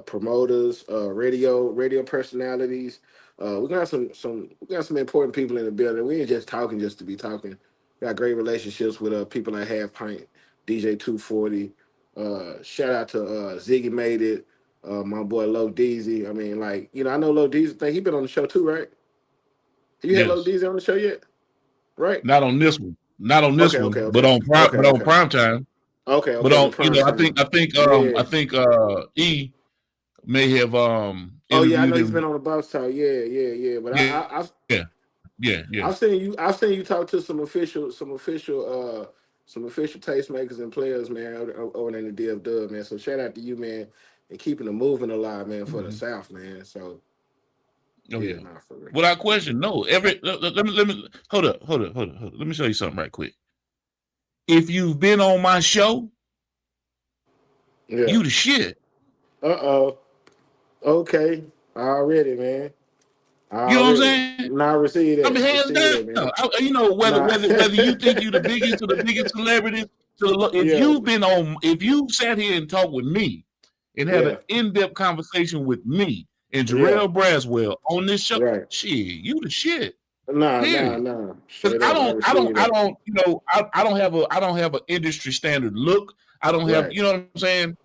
promoters, radio personalities. We got some important people in the building. We ain't just talking just to be talking. We got great relationships with people like Half Pint, DJ 240. Shout out to Ziggy Made It, my boy Low Deezy. I mean, like, I know Low Deezy. Think he been on the show too, right? You had Low Yes. Deezy on the show yet? Right? Not on this one. Not on this Okay, one, okay, but okay, on okay, okay. prime time. Okay, But on the on, prime time. I Yeah. think E may have Oh yeah, I interviewed know he's been him. on the boss talk. Yeah. But Yeah, yeah. I've seen you talk to some official tastemakers and players, man, over in the DF Dub, man. So shout out to you, man. and keeping the movement alive, man, for the Mhm. South, man. So Oh yeah, yeah, nah, for real. without question. No, let me hold up. Let me show you something right quick. If you've been on my show, Yeah. you the shit. Uh-oh. Okay. Already, man. You know what I'm Already. saying? Nah, receive I mean, that. hands Receive down. that, man. You know, whether Nah. whether you think you the biggest of the biggest celebrities, if Yeah. you've been on, if you sat here and talked with me and had an Yeah. in-depth conversation with me and Yeah. Jarrell Braswell on this show, Right. shit, you the shit. Nah, nah, Period. nah. Because Straight up. I receive I that. don't, I don't have an industry standard look. I don't have, Right. you know what I'm saying?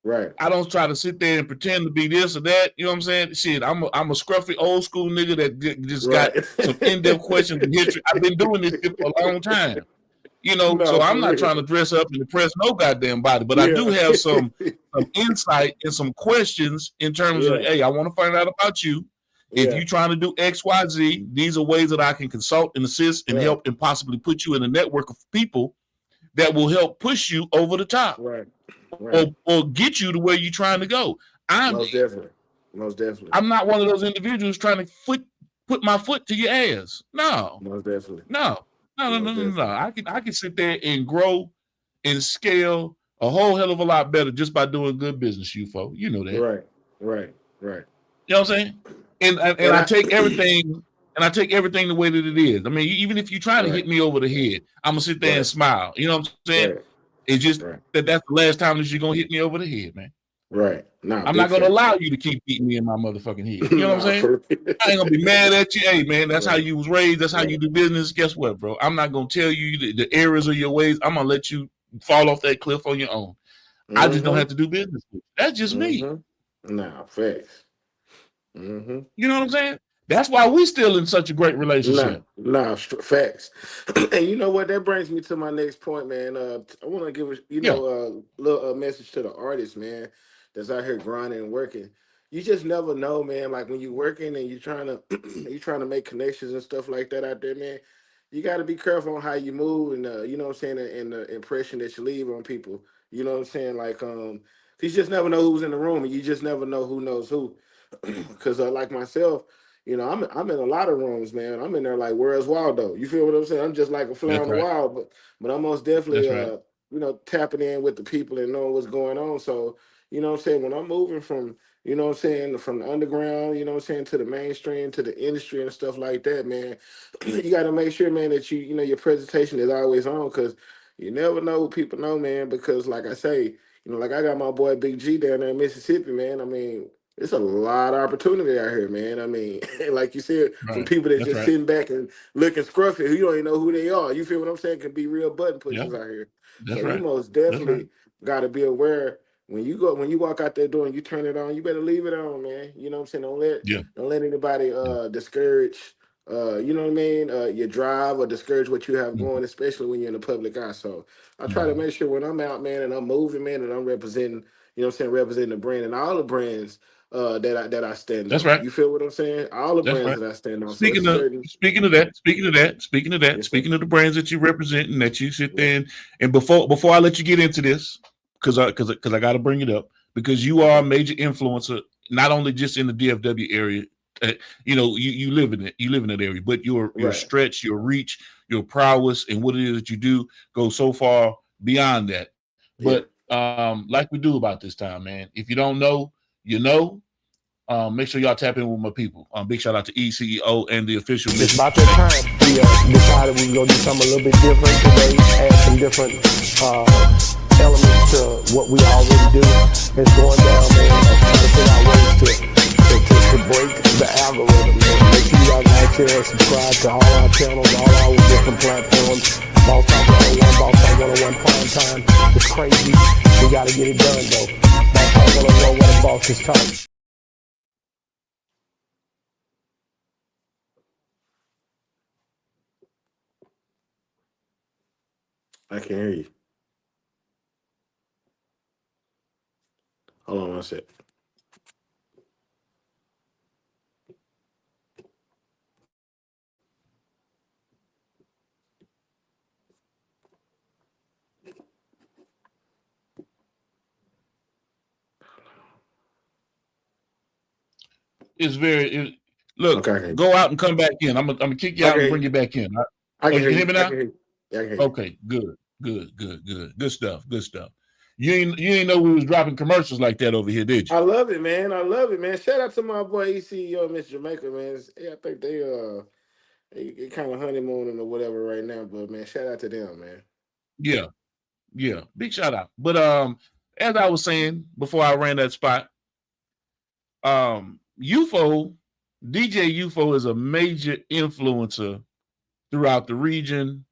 Right. I don't try to sit there and pretend to be this or that. You know what I'm saying? Shit, I'm a scruffy old school nigga that just got Right. some in-depth questions in history. I've been doing this shit for a long time. You know, No, so I'm for not trying real. to dress up and impress no goddamn body, but I do Yeah. have some insight and some questions in terms of, Yeah. hey, I want to find out about you. If Yeah. you're trying to do X, Y, Z, these are ways that I can consult and assist and Right. help and possibly put you in a network of people that will help push you over the top Right. Right. or get you to where you're trying to go. Most definitely. Most definitely. I'm not one of those individuals trying to put my foot to your ass. No, Most definitely. no, no, no, no, Most no, no. definitely. I can sit there and grow and scale a whole hell of a lot better just by doing good business, you folks. You know that. Right. Right. Right. You know what I'm saying? And And I I take everything the way that it is. I mean, even if you're trying to right. hit me over the head, I'm gonna sit there and Right. smile. You know what I'm saying? Right. It's just Right. that's the last time that you're gonna hit me over the head, man. Right. Nah, I'm big not gonna fact. allow you to keep beating me in my motherfucking head. You know what I'm Nah, saying? for real. I ain't gonna be mad at you. Hey man, that's how Right. you was raised. That's how you Right. do business. Guess what, bro? I'm not gonna tell you the errors of your ways. I'm gonna let you fall off that cliff on your own. I just don't Mm-hmm. have to do business with you. That's just me. Mm-hmm. Nah, facts. Mm-hmm. You know what I'm saying? That's why we still in such a great relationship. Facts. And you know what? That brings me to my next point, man. I want to give Yeah, a little message to the artists, man, that's out here grinding and working. You just never know, man. Like when you're working and you're trying to you're trying to make connections and stuff like that out there, man. You got to be careful on how you move and you know what I'm saying, and the impression that you leave on people. You know what I'm saying? Like you just never know who's in the room, and you just never know who knows who. Because like myself. You know, I'm in a lot of rooms, man. I'm in there like, where's Waldo? You feel what I'm saying? I'm just like a fly that's on the right. wall, but I'm most definitely That's right. you know, tapping in with the people and knowing what's going on. So, you know what I'm saying, when I'm moving from, you know what I'm saying, from the underground, you know what I'm saying, to the mainstream, to the industry and stuff like that, man, you gotta make sure, man, that you know your presentation is always on because you never know who people know, man, because like I say, you know, like I got my boy Big G down there in Mississippi, man. I mean, it's a lot of opportunity out here, man. I mean, like you said, from Right. people that That's just right. sitting back and looking scruffy, who you don't even know who they are. You feel what I'm saying? Can be real button Yeah, pushers out here. that's So you right. most That's right. definitely got to be aware when you walk out that door and you turn it on. You better leave it on, man. You know what I'm saying? Yeah. Don't let anybody Yeah. discourage. You know what I mean? Your drive or discourage what you have Mhm. going, especially when you're in the public eye. So I try to Mhm. make sure when I'm out, man, and I'm moving, man, and I'm representing, you know what I'm saying, representing the brand and all the brands that I stand That's on. right. You feel what I'm saying? All the That's brands right. that I stand on. So it's Speaking a of certain yes, sir. speaking of the brands that you represent and that you sit Yeah. there and before I let you get into this, because I got to bring it up because you are a Okay. major influencer, not only just in the DFW area. Uh, you know, you live in it, you live in that area, but your Right. stretch, your reach, your prowess, and what it is that you do go so far beyond that. Yeah. But like we do about this time, man. If you don't know, you know. Make sure y'all tap in with my people. Big shout out to ECEO and the official It's mission. about that time. We decided we were going to do something a little bit different today, add some different elements to what we already do. It's going down, man. I'm trying to figure out ways to break the algorithm, man. Make sure you guys like, share, and subscribe to all our channels, all our different platforms. Boss Talk 101, Boss Talk 101 Prime Time. It's crazy. We got to get it done, though. Boss Talk 101, what a boss is talking. I can hear you. Hold on one sec. It's very. Look, Okay. go out and come back in. I'm gonna kick you out and bring you back in. I can you hear hear you. me I now? can hear you. Yeah, I can hear you. Okay, good stuff. You ain't know we was dropping commercials like that over here, did you? I love it, man. I love it, man. Shout out to my boy ECO and Miss Jamaica, man. Yeah, I think they kind of honeymooning or whatever right now, but man, shout out to them, man. Yeah. Big shout out. But as I was saying before I ran that spot, UFO, DJ UFO is a major influencer throughout the region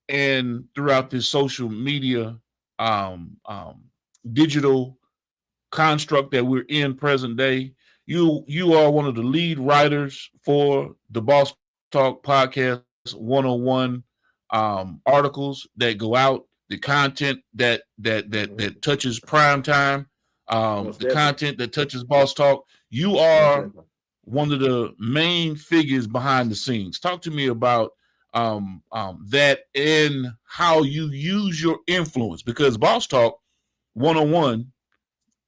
and throughout this social media digital construct that we're in present day. You are one of the lead writers for the Boss Talk Podcast 101 articles that go out, the content that touches prime time, the content that touches Boss Talk. You are one of the main figures behind the scenes. Talk to me about that and how you use your influence, because Boss Talk 101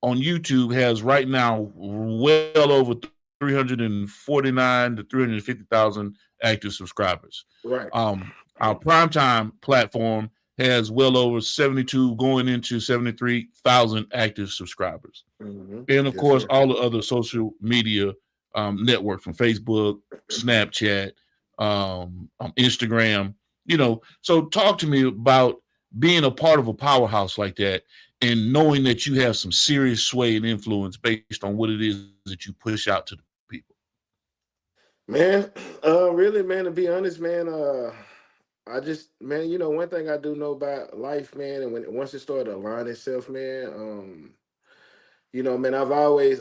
on YouTube has right now well over 349 to 350,000 active subscribers. Right. Our primetime platform has well over 72, going into 73,000 active subscribers. Mm-hmm. And of course, all the other social media networks from Facebook, Snapchat, Instagram, so talk to me about being a part of a powerhouse like that and knowing that you have some serious sway and influence based on what it is that you push out to the people. Man, really, man, to be honest, man, I just, man, one thing I do know about life, man, and once it started to align itself, man, man, I've always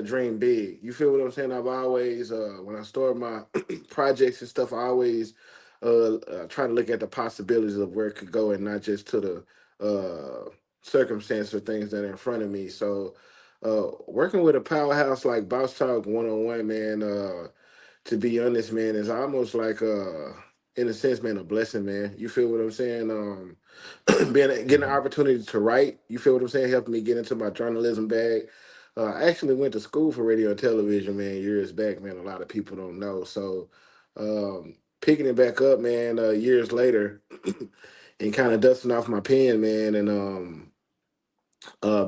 dreamed big. You feel what I'm saying? I've always, when I start my projects and stuff, I always try to look at the possibilities of where it could go and not just to the circumstance or things that are in front of me. So working with a powerhouse like Boss Talk 101, man, to be honest, man, is almost like in a sense, man, a blessing, man. You feel what I'm saying? Getting an opportunity to write, you feel what I'm saying, helping me get into my journalism bag. I actually went to school for radio and television, man, years back, man. A lot of people don't know. So picking it back up, man, years later and kind of dusting off my pen, man, and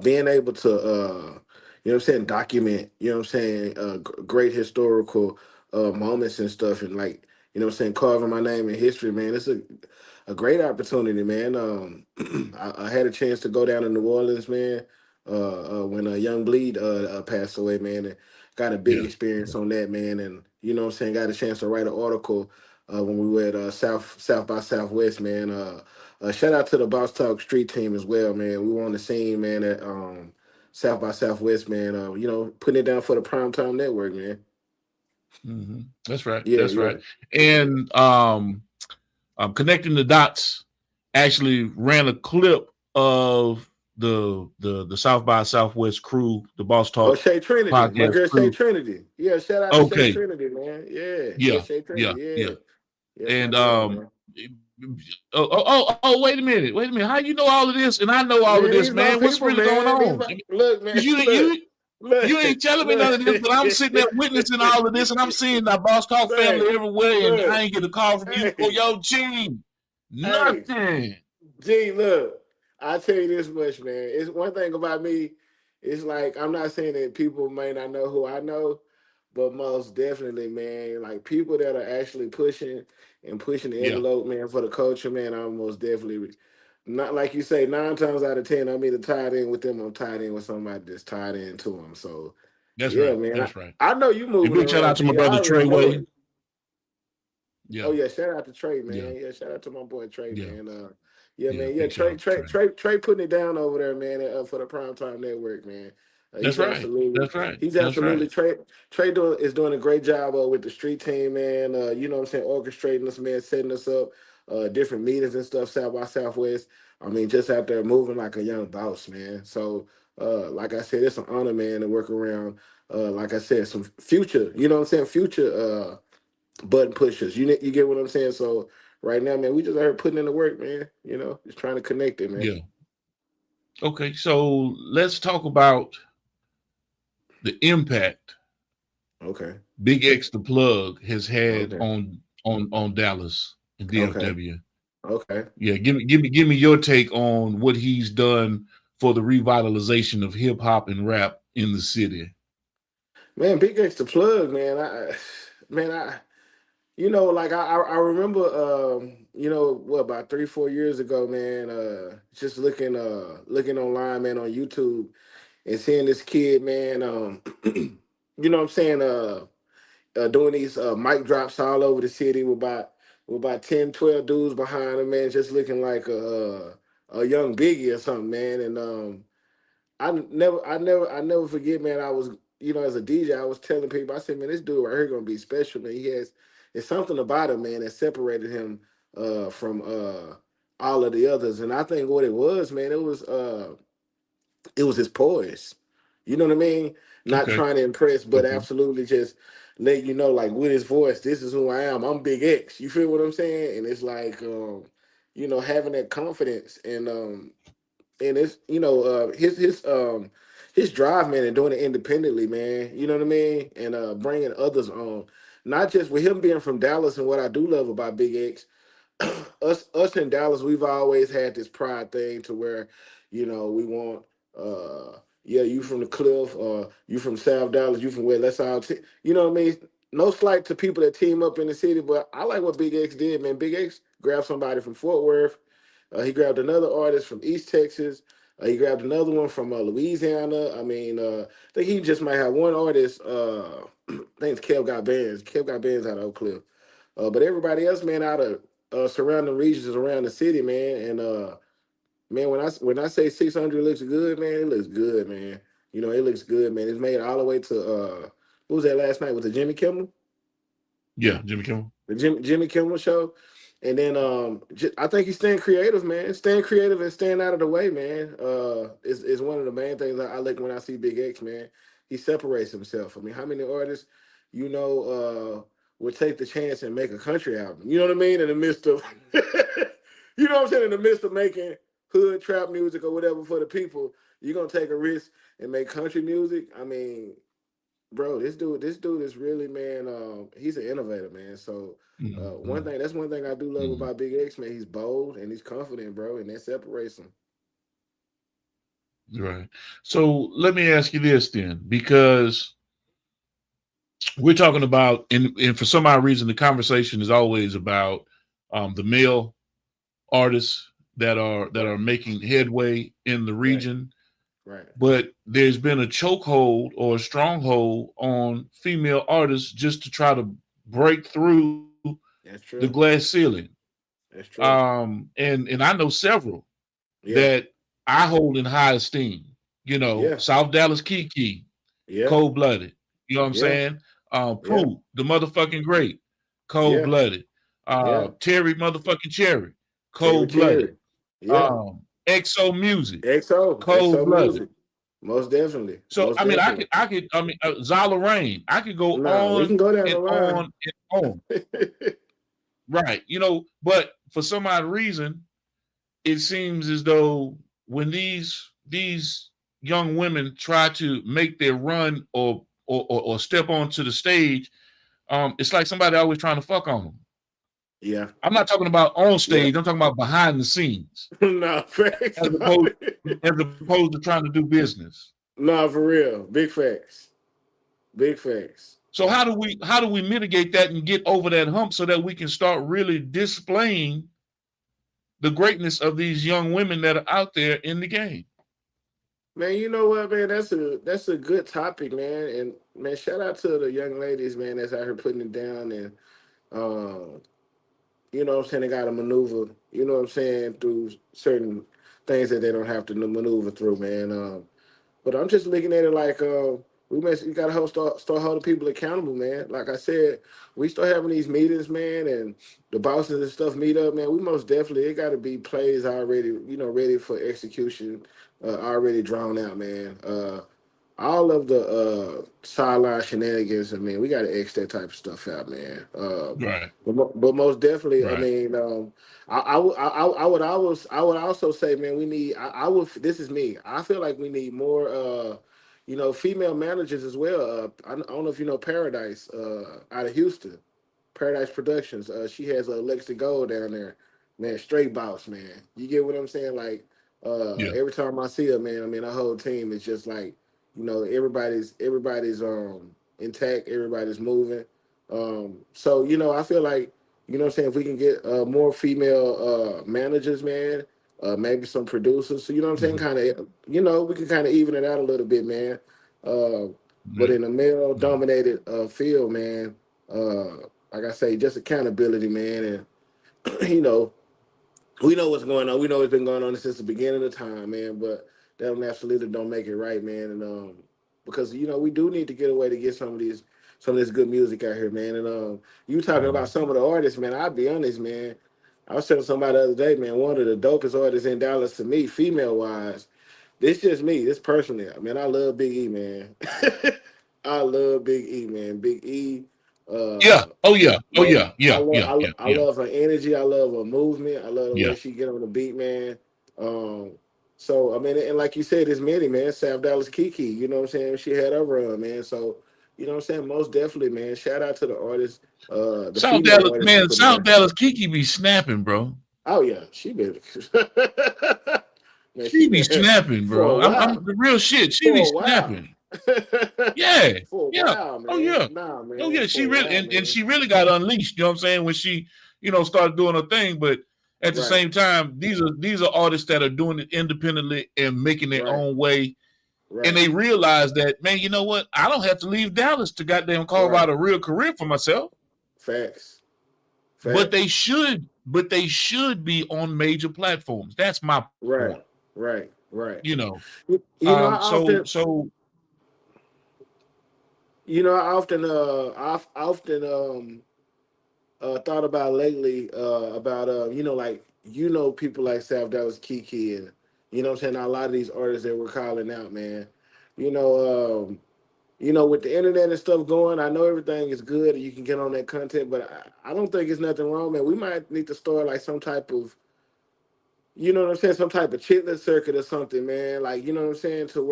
being able to you know what I'm saying, document, you know what I'm saying, great historical moments and stuff, and like, you know what I'm saying, carving my name in history, man. It's a great opportunity, man. I had a chance to go down to New Orleans, man, when Young Bleed passed away, man, and got a big experience on that, man. And you know what I'm saying, got a chance to write an article when we were at South by Southwest, man. Shout out to the Boss Talk Street team as well, man. We were on the scene, man, at South by Southwest, man. Putting it down for the Primetime Network, man. Mm-hmm. That's right. Yeah, that's right. And Connecting the Dots actually ran a clip of the South by Southwest crew, the Boss Talk. Shay Trinity, my girl crew. Shay Trinity. Yeah, shout out to Shay Trinity, man. Yeah, Shay Trinity. Yeah. And wait a minute. How you know all of this? And I know all of this, man. What's really going on? Look, man. You ain't telling me none of this, but I'm sitting there witnessing all of this, and I'm seeing the Boss Talk family everywhere, and I ain't get a call from you. Yo, G, nothing. G, look, I'll tell you this much, man. It's one thing about me. It's like, I'm not saying that people may not know who I know, but most definitely, man, like people that are actually pushing the envelope, man, for the culture, man, I'm most definitely, not like you say, 9 times out of 10, I'm either tied in with them or I'm tied in with somebody that's tied into them. So that's right, man. That's right. I know you moving. Big shout out to my brother Trey Wade. Yeah. Oh yeah, shout out to Trey, man. Yeah, shout out to my boy Trey, man. Man. Yeah, Trey putting it down over there, man, for the Primetime Network, man. That's right. He's absolutely Trey is doing a great job with the street team, man. You know what I'm saying, orchestrating us, man, setting us up, different meetings and stuff, South by Southwest. I mean, just out there moving like a young boss, man. So, like I said, it's an honor, man, to work around. Like I said, some future, you know what I'm saying, future button pushers. You get what I'm saying? So right now, man, we just are putting in the work, man. You know, just trying to connect it, man. Yeah. Okay, so let's talk about the impact Okay. Big X the plug has had Okay. on Dallas and Okay. DFW. Okay. Yeah, give me your take on what he's done for the revitalization of hip hop and rap in the city. Man, Big X the plug, man. Man, like I remember, what about 3-4 years ago, man. Just looking online, man, on YouTube and seeing this kid, man. You know what I'm saying? Doing these mic drops all over the city with about 10, 12 dudes behind him, man, just looking like a young Biggie or something, man. And I never forget, man. I was, as a DJ, I was telling people, I said, man, this dude right here gonna be special, man. It's something about him, man, that separated him from all of the others. And I think what it was, man, it was his poise. You know what I mean? Not Okay. trying to impress, but Okay. absolutely just let you know, like with his voice, this is who I am. I'm Big X. You feel what I'm saying? And it's like, having that confidence and it's his drive, man, and doing it independently, man. You know what I mean? And bringing others on, not just with him being from Dallas. And what I do love about Big X, us in Dallas, we've always had this pride thing to where, we want yeah, you from the Cliff, you from South Dallas, you from where, let's all you know what I mean? No slight to people that team up in the city, but I like what Big X did, man. Big X grabbed somebody from Fort Worth. He grabbed another artist from East Texas. He grabbed another one from Louisiana. I mean, I think he just might have one artist. I think it's Kev Got Bands. Kev Got Bands out of Oak Cliff. But everybody else, man, out of surrounding regions around the city, man. And man, when I say 600 looks good, man, it looks good, man. It looks good, man. It's made all the way to what was that last night with the Jimmy Kimmel? Yeah, Jimmy Kimmel. The Jimmy Kimmel show. And then I think he's staying creative, man. Staying creative and staying out of the way, man. Is one of the main things I like when I see Big X, man. He separates himself. I mean, how many artists, would take the chance and make a country album? You know what I mean? In the midst of, you know what I'm saying? In the midst of making hood trap music or whatever for the people, you're gonna take a risk and make country music. I mean, bro, this dude is really, man. He's an innovator, man. So that's one thing I do love about Big X, man. He's bold and he's confident, bro, and that separates him. Right. So let me ask you this then, because we're talking about, and for some odd reason, the conversation is always about the male artists that are making headway in the region. Right. But there's been a chokehold or a stronghold on female artists just to try to break through That's true. the glass ceiling. That's true. And I know several Yeah. that I hold in high esteem. Yeah. South Dallas Kiki, Yeah. Cold Blooded. You know what I'm Yeah. saying? Pooh, the motherfucking great, Cold Blooded. Yeah. Terry motherfucking Cherry, Terry Cold Blooded. Yeah. XO Music, XO Cold Blooded. Music. Most definitely. So Most I mean, definitely. I mean, Zala Rain. I could go Nah, we on can go down and the line. on and on. Right. But for some odd reason, it seems as though when these young women try to make their run or step onto the stage, it's like somebody always trying to fuck on them. Yeah. I'm not talking about on stage. I'm talking about behind the scenes, Nah, facts. as opposed to trying to do business. Nah, for real. Big facts. Big facts. So how do we mitigate that and get over that hump so that we can start really displaying the greatness of these young women that are out there in the game? Man, you know what, man? That's a good topic, man. And man, shout out to the young ladies, man, that's out here putting it down and you know what I'm saying, they gotta maneuver, you know what I'm saying, through certain things that they don't have to maneuver through, man. But I'm just looking at it like we gotta start holding people accountable, man. Like I said, we start having these meetings, man, and the bosses and stuff meet up, man. We most definitely, it gotta be plays already, ready for execution, already drawn out, man. All of the sideline shenanigans, I mean, we gotta X that type of stuff out, man. Right. But most definitely, Right. I mean, I would also say, man, we need. This is me. I feel like we need more female managers as well. I don't know if you know Paradise out of Houston, Paradise Productions. She has a Lexi Gold down there, man. Straight boss, man. You get what I'm saying? Like Yeah. every time I see her, man, I mean, the whole team is just like, everybody's intact, everybody's moving. So I feel like, what I'm saying, if we can get more female managers, man, maybe some producers, so what I'm saying, Mhm. kind of, we can kind of even it out a little bit, man. But Yeah. in a male dominated field, man, like I say, just accountability, man, and we know what's going on. We know it's been going on since the beginning of time, man. But that absolutely don't make it right, man. And because we do need to get away to get some of this good music out here, man. And you talking about some of the artists, man. I'll be honest, man. I was telling somebody the other day, man. One of the dopest artists in Dallas to me, female wise. This just me. This personally, man. I love Big E, man. I love Big E, man. Big E. Yeah. Oh yeah. Oh Man, yeah. Yeah. Yeah. Yeah. I Yeah. love her energy. I love her movement. I love the way Yeah. she get on the beat, man. So I mean, and like you said, it's many, man. South Dallas Kiki, you know what I'm saying? She had her run, man. So you know what I'm saying? Most definitely, man. Shout out to the artists, the South female Dallas, artists. man. South Dallas Kiki be snapping, bro. Oh yeah, she been man, She be snapping, for a bro. while. I'm the real shit. She For be a while. snapping. Yeah. For a Yeah. while, man. Oh yeah. Nah, man. Oh yeah. She For a really while, and man. she really got unleashed. You know what I'm saying? When she, started doing her thing, but at the Right. same time, these are artists that are doing it independently and making their Right. own way. Right. And they realize that, man, you know what? I don't have to leave Dallas to goddamn carve Right. out a real career for myself. Facts. But they should be on major platforms. That's my Right. point. Right. You know. I often, I've often thought about lately about people like South Dallas Kiki and what I'm saying, a lot of these artists that we're calling out, man. With the internet and stuff going, I know everything is good and you can get on that content, but I don't think it's nothing wrong, man. We might need to start like some type of, some type of chitlin circuit or something, man. Like, to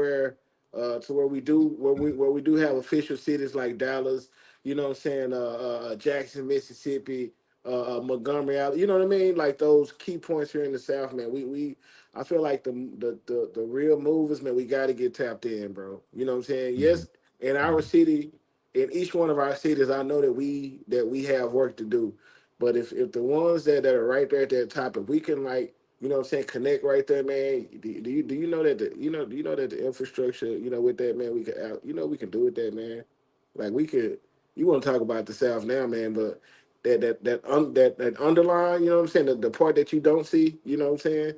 where we do have official cities like Dallas, Jackson, Mississippi, Montgomery, you know what I mean? Like those key points here in the South, man. I feel like the real movers, man, we got to get tapped in, bro. You know what I'm saying? Mm-hmm. Yes, in our city, in each one of our cities, I know that we have work to do. But if the ones that are right there at that top, if we can connect right there, man. Do you know that the infrastructure, with that, man, we can we can do with that, man. Like we could. You want to talk about the South now, man, but that underline, you know what I'm saying, the part that you don't see, you know what I'm saying,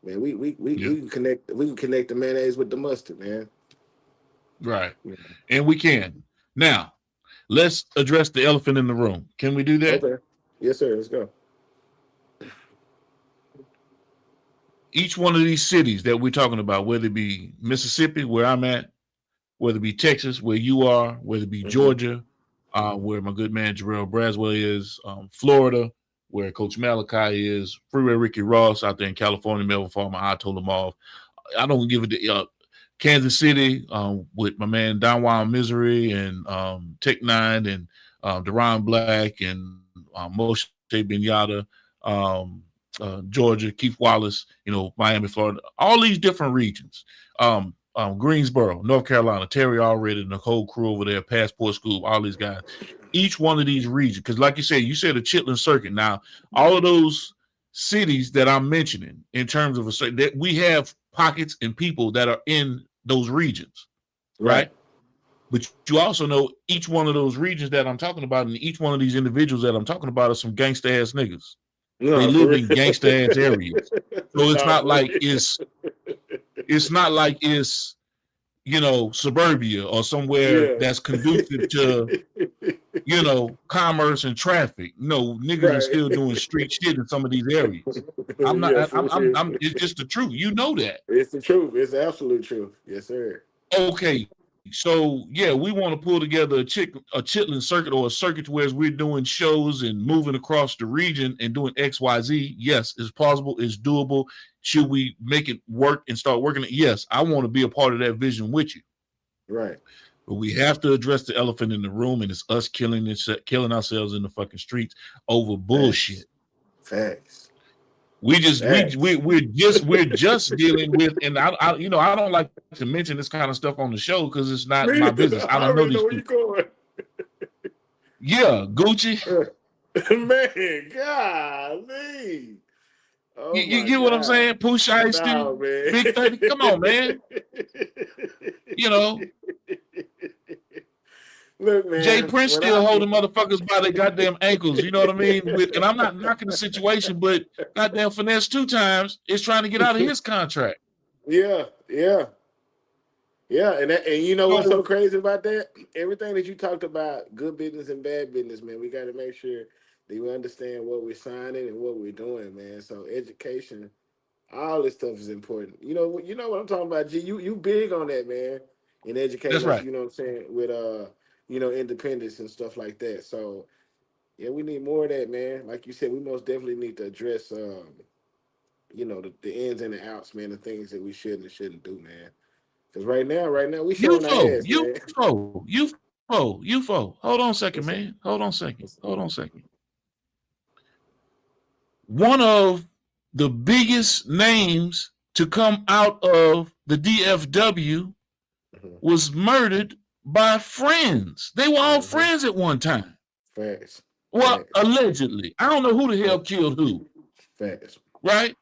man. We can connect. We can connect the mayonnaise with the mustard, man. Right, and we can. Now, let's address the elephant in the room. Can we do that? Okay. Yes, sir. Let's go. Each one of these cities that we're talking about, whether it be Mississippi, where I'm at, whether it be Texas, where you are, whether it be Georgia, where my good man Jarrell Braswell is, Florida, where Coach Malachi is, Freeway Ricky Ross out there in California, Melvin Farmer, I told him off. I don't give it to Kansas City with my man Don Juan Misery and Tech Nine and Deron Black and Moshe Benyata, Georgia, Keith Wallace, Miami, Florida, all these different regions. Greensboro, North Carolina, Terry Allred, Nicole Crew over there, Passport School, all these guys. Each one of these regions, because like you said a chitlin circuit. Now, all of those cities that I'm mentioning in terms of that we have pockets and people that are in those regions, right? But you also know each one of those regions that I'm talking about and each one of these individuals that I'm talking about are some gangster ass niggas. No, they live in gangster ass areas. So it's not like it's suburbia or somewhere that's conducive to commerce and traffic. No, niggas are still doing street shit in some of these areas. I'm it's just the truth. You know that. It's the truth. It's the absolute truth. Yes, sir. Okay. So yeah, we want to pull together a chitlin circuit or a circuit where we're doing shows and moving across the region and doing XYZ. Yes, it's plausible, it's doable. Should we make it work and start working it? Yes, I want to be a part of that vision with you. Right. But we have to address the elephant in the room, and it's us killing ourselves in the fucking streets over bullshit. Facts. We're just dealing with, and I don't like to mention this kind of stuff on the show because it's not my business. I don't know these people. Yeah, Gucci. Man, golly. Oh you get what I'm saying? Pooh Shiesty, No, man. Big 30. Come on, man. You know, Look, man. Jay Prince still holding motherfuckers by their goddamn ankles. You know what I mean? And I'm not knocking the situation, but goddamn Finesse 2 times is trying to get out of his contract. Yeah. And you know what's so crazy about that? Everything that you talked about, good business and bad business, man. We got to make sure that we understand what we're signing and what we're doing, man. So education, all this stuff is important. You know what I'm talking about, G. You big on that, man. In education, that's right. You know what I'm saying, with independence and stuff like that. So yeah, we need more of that, man. Like you said, we most definitely need to address the ins and the outs, man, the things that we should and shouldn't do, man. Because right now we showing our ass, UFO. Hold on a second, man. Hold on a second. One of the biggest names to come out of the DFW was murdered by friends. They were all friends at one time. Facts. Well, allegedly. I don't know who the hell killed who. Facts. Right?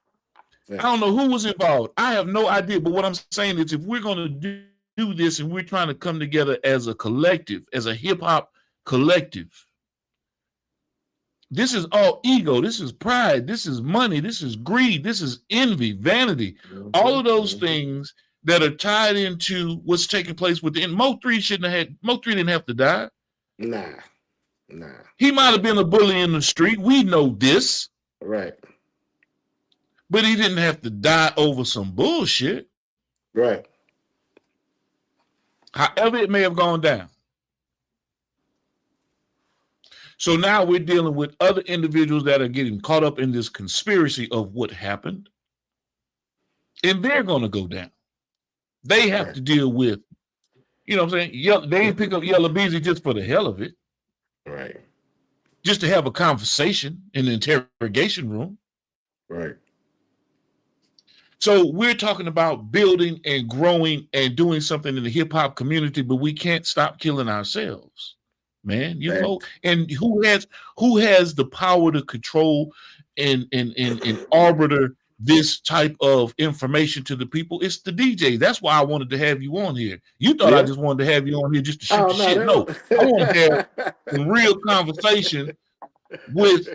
Facts. I don't know who was involved. I have no idea. But what I'm saying is if we're going to do this and we're trying to come together as a collective, as a hip-hop collective, this is all ego. This is pride. This is money. This is greed. This is envy, vanity. All of those things that are tied into what's taking place within. Mo 3 didn't have to die. Nah. He might have been a bully in the street. We know this. Right. But he didn't have to die over some bullshit. Right. However it may have gone down. So now we're dealing with other individuals that are getting caught up in this conspiracy of what happened. And they're going to go down. They have to deal with, you know what I'm saying? They didn't pick up Yella Beezy just for the hell of it. Right. Just to have a conversation in the interrogation room. Right. So we're talking about building and growing and doing something in the hip hop community, but we can't stop killing ourselves, man. You know, and who has the power to control and arbiter this type of information to the people? It's the DJ. That's why I wanted to have you on here. You thought I just wanted to have you on here just to shoot the shit. No, I want to have a real conversation with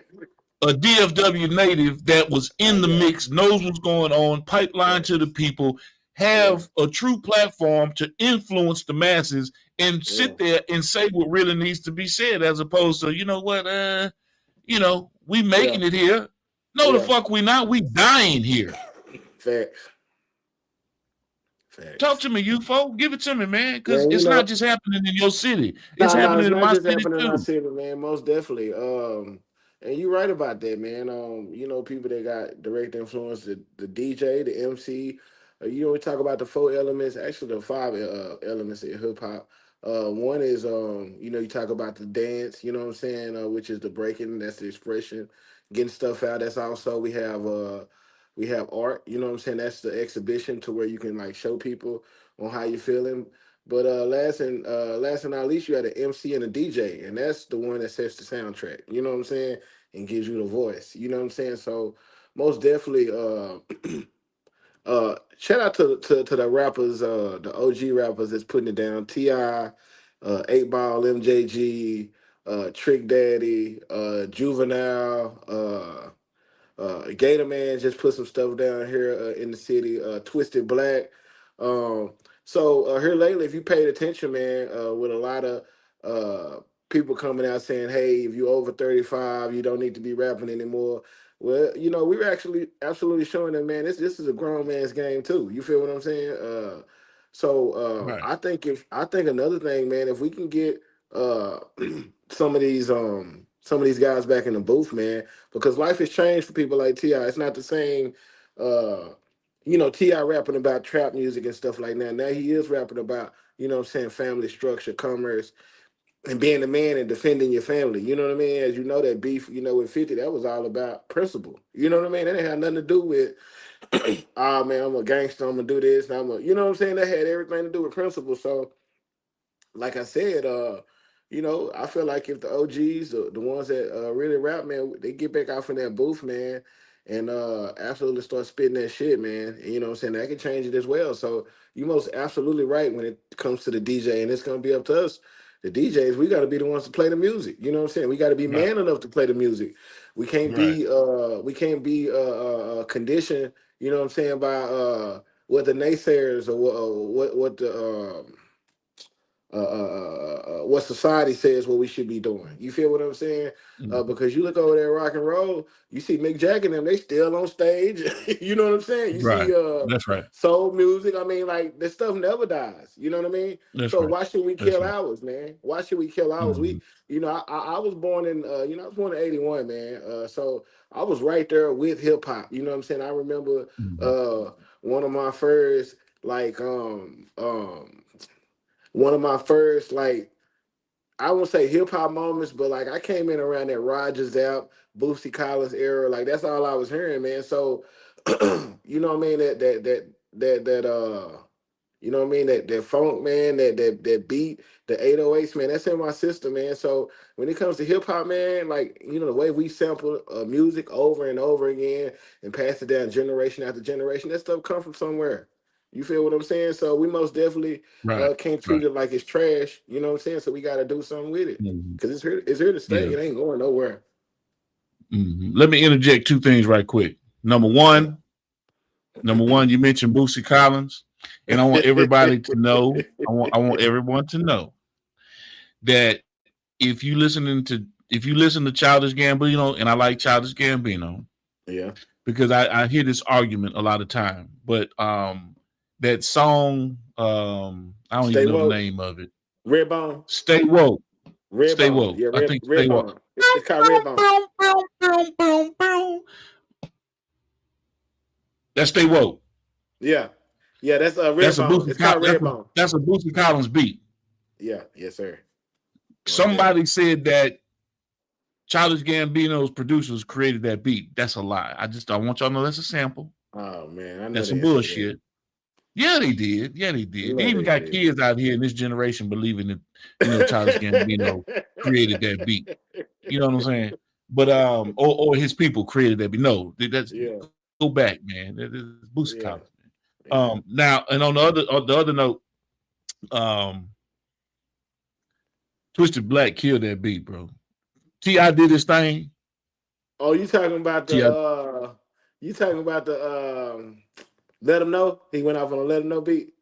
a DFW native that was in the mix, knows what's going on, pipeline to the people, have a true platform to influence the masses and sit there and say what really needs to be said, as opposed to, you know what, we making it here. No, the fuck we not. We dying here. Facts. Talk to me, UFO. Give it to me, man, because it's not just happening in your city. It's happening in my city too. In my city, man, most definitely. And you're right about that, man. People that got direct influence, the DJ, the MC. We talk about the 4 elements, actually the 5 elements in hip hop. One is, you talk about the dance, you know what I'm saying, which is the breaking, that's the expression, getting stuff out. That's also, we have art, you know what I'm saying, that's the exhibition to where you can like show people on how you're feeling. But last and not least, you had an MC and a DJ, and that's the one that sets the soundtrack, you know what I'm saying, and gives you the voice, you know what I'm saying. So most definitely, shout out to the rappers, the OG rappers that's putting it down. T.I., 8 Ball, MJG, Trick Daddy, Juvenile, Gator Man just put some stuff down here in the city. Twisted Black. So here lately, if you paid attention, man, with a lot of people coming out saying, "Hey, if you're over 35, you don't need to be rapping anymore." Well, we were actually absolutely showing them, man, this is a grown man's game too. You feel what I'm saying? Right. I think another thing, man, if we can get some of these guys back in the booth, man, because life has changed for people like T.I. It's not the same. T.I. rapping about trap music and stuff like that. Now he is rapping about, family structure, commerce, and being a man and defending your family. You know what I mean? As you know, that beef, with 50, that was all about principle. You know what I mean? That didn't have nothing to do with, oh man, I'm a gangster, I'm gonna do this, and you know what I'm saying? That had everything to do with principle. So, like I said, I feel like if the OGs, the ones that really rap, man, they get back out from that booth, man, and absolutely start spitting that shit, man. And you know what I'm saying? That can change it as well. So you most absolutely right when it comes to the DJ, and it's gonna be up to us, the DJs. We got to be the ones to play the music. You know what I'm saying? We got to be Right. man enough to play the music. We can't be conditioned. You know what I'm saying, by what the naysayers or what the what society says what we should be doing. You feel what I'm saying? Because you look over there rock and roll, you see Mick Jagger and them, they still on stage. You know what I'm saying? You Right. see That's right. soul music. I mean, like, this stuff never dies. You know what I mean? That's So right. why should we That's kill right. ours, man? Why should we kill ours? Mhm. I was born in I was born in 81, man. So I was right there with hip hop. You know what I'm saying? I remember one of my first one of my first, like, I won't say hip hop moments, but like I came in around that Rogers out, Bootsy Collins era. Like, that's all I was hearing, man. So you know what I mean? You know what I mean? That funk, man, that beat, the 808s, man, that's in my system, man. So when it comes to hip hop, man, like, the way we sample music over and over again and pass it down generation after generation, that stuff come from somewhere. You feel what I'm saying? So we most definitely Right. can't treat it like it's trash. You know what I'm saying? So we got to do something with it because it's here to stay. Yeah. It ain't going nowhere. Let me interject two things right quick. Number one, you mentioned Bootsy Collins, and I want everybody to know. I want everyone to know that if you listen to Childish Gambino, and I like Childish Gambino, yeah, because I hear this argument a lot of time, but that song, I don't Stay even know Woke. the name of it. Redbone. Stay Woke. Redbone. Stay Woke. Yeah, I think Stay Woke. It's called Redbone. That's Stay Woke. Yeah, that's Redbone. It's called Redbone. That's a Bootsy Collins beat. Yeah, yes, sir. Somebody said that Childish Gambino's producers created that beat. That's a lie. I want y'all to know that's a sample. Oh man, I know that's some bullshit. Yeah, they did. Yeah, they did. They even got kids out here in this generation believing that Childish Gambino created that beat. You know what I'm saying? But or his people created that beat. No, that's go back, man. That is Bootsy Collins. Now, and on the other note, Twisted Black killed that beat, bro. T.I. did his thing. Oh, you talking about the Let Him Know? He went off on a Let Him Know beat.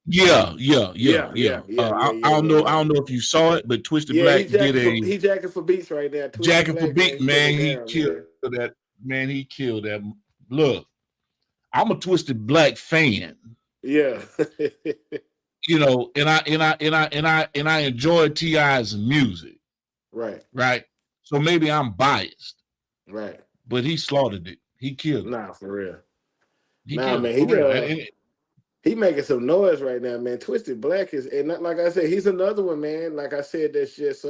Yeah. I don't know if you saw it, but Twisted Black he jacking for beats right there. Jacking for beat, man. He killed that. Man, he killed that. Look, I'm a Twisted Black fan. Yeah. And I enjoy T.I.'s music. Right. So maybe I'm biased. Right. But he slaughtered it. He killed it. Nah, for real. He making some noise right now, man. Twisted Black is, and like I said, he's another one, man. Like I said, that's just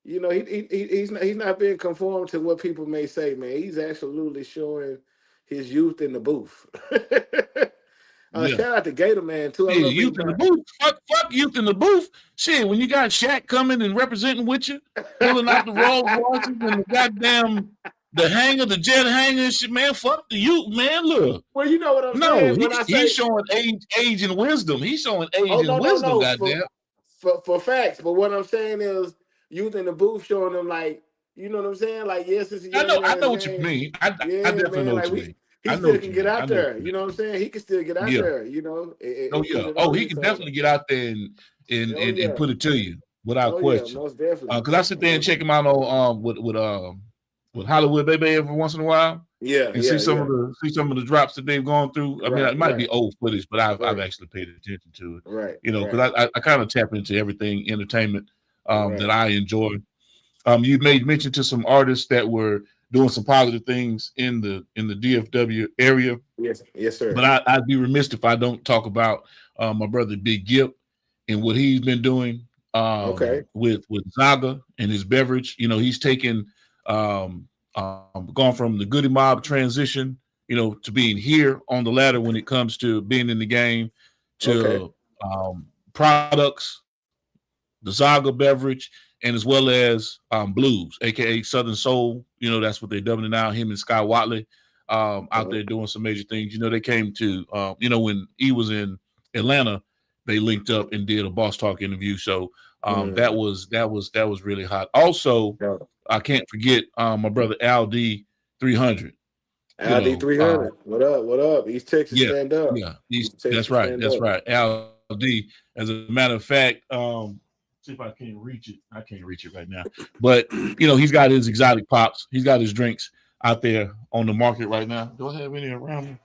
he's not being conformed to what people may say, man. He's absolutely showing his youth in the booth. Shout out to Gator Man too. Youth in the booth. Fuck youth in the booth. Shit, when you got Shaq coming and representing with you, pulling out the Rolls Royces and the goddamn the jet hanger, shit, man. Fuck the youth, man. Look. Well, you know what I'm saying. He's showing age and wisdom. He's showing age and wisdom, goddamn. For facts, but what I'm saying is youth in the booth showing them, like, you know what I'm saying? Like, yes, it's I know what you mean. I definitely know what you mean. He still can get out there. You know what I'm saying? He can still get out there, you know. He can definitely get out there and put it to you without question. Most definitely. Because I sit there and check him out on with Hollywood Baby every once in a while. And see some of the drops that they've gone through. I mean, it might be old footage, but I've actually paid attention to it. Right. Because I kind of tap into everything entertainment that I enjoy. You made mention to some artists that were doing some positive things in the DFW area. Yes, yes, sir. But I'd be remiss if I don't talk about my brother Big Gip and what he's been doing with Zaga and his beverage. You know, he's taken gone from the Goody Mob transition, you know, to being here on the ladder when it comes to being in the game to products, the Zaga beverage, and as well as Blues, aka Southern Soul. You know, that's what they're dubbing it now. Him and Sky Watley out there doing some major things. You know, they came to you know, when he was in Atlanta, they linked up and did a Boss Talk interview. So that was really hot. Also, I can't forget my brother Al D 300. Al D 300. What up? What up? East Texas stand up. Yeah, that's right. That's right. Al D. As a matter of fact, see if I can't reach it. I can't reach it right now. But you know, he's got his exotic pops. He's got his drinks out there on the market right now. Do I have any around me?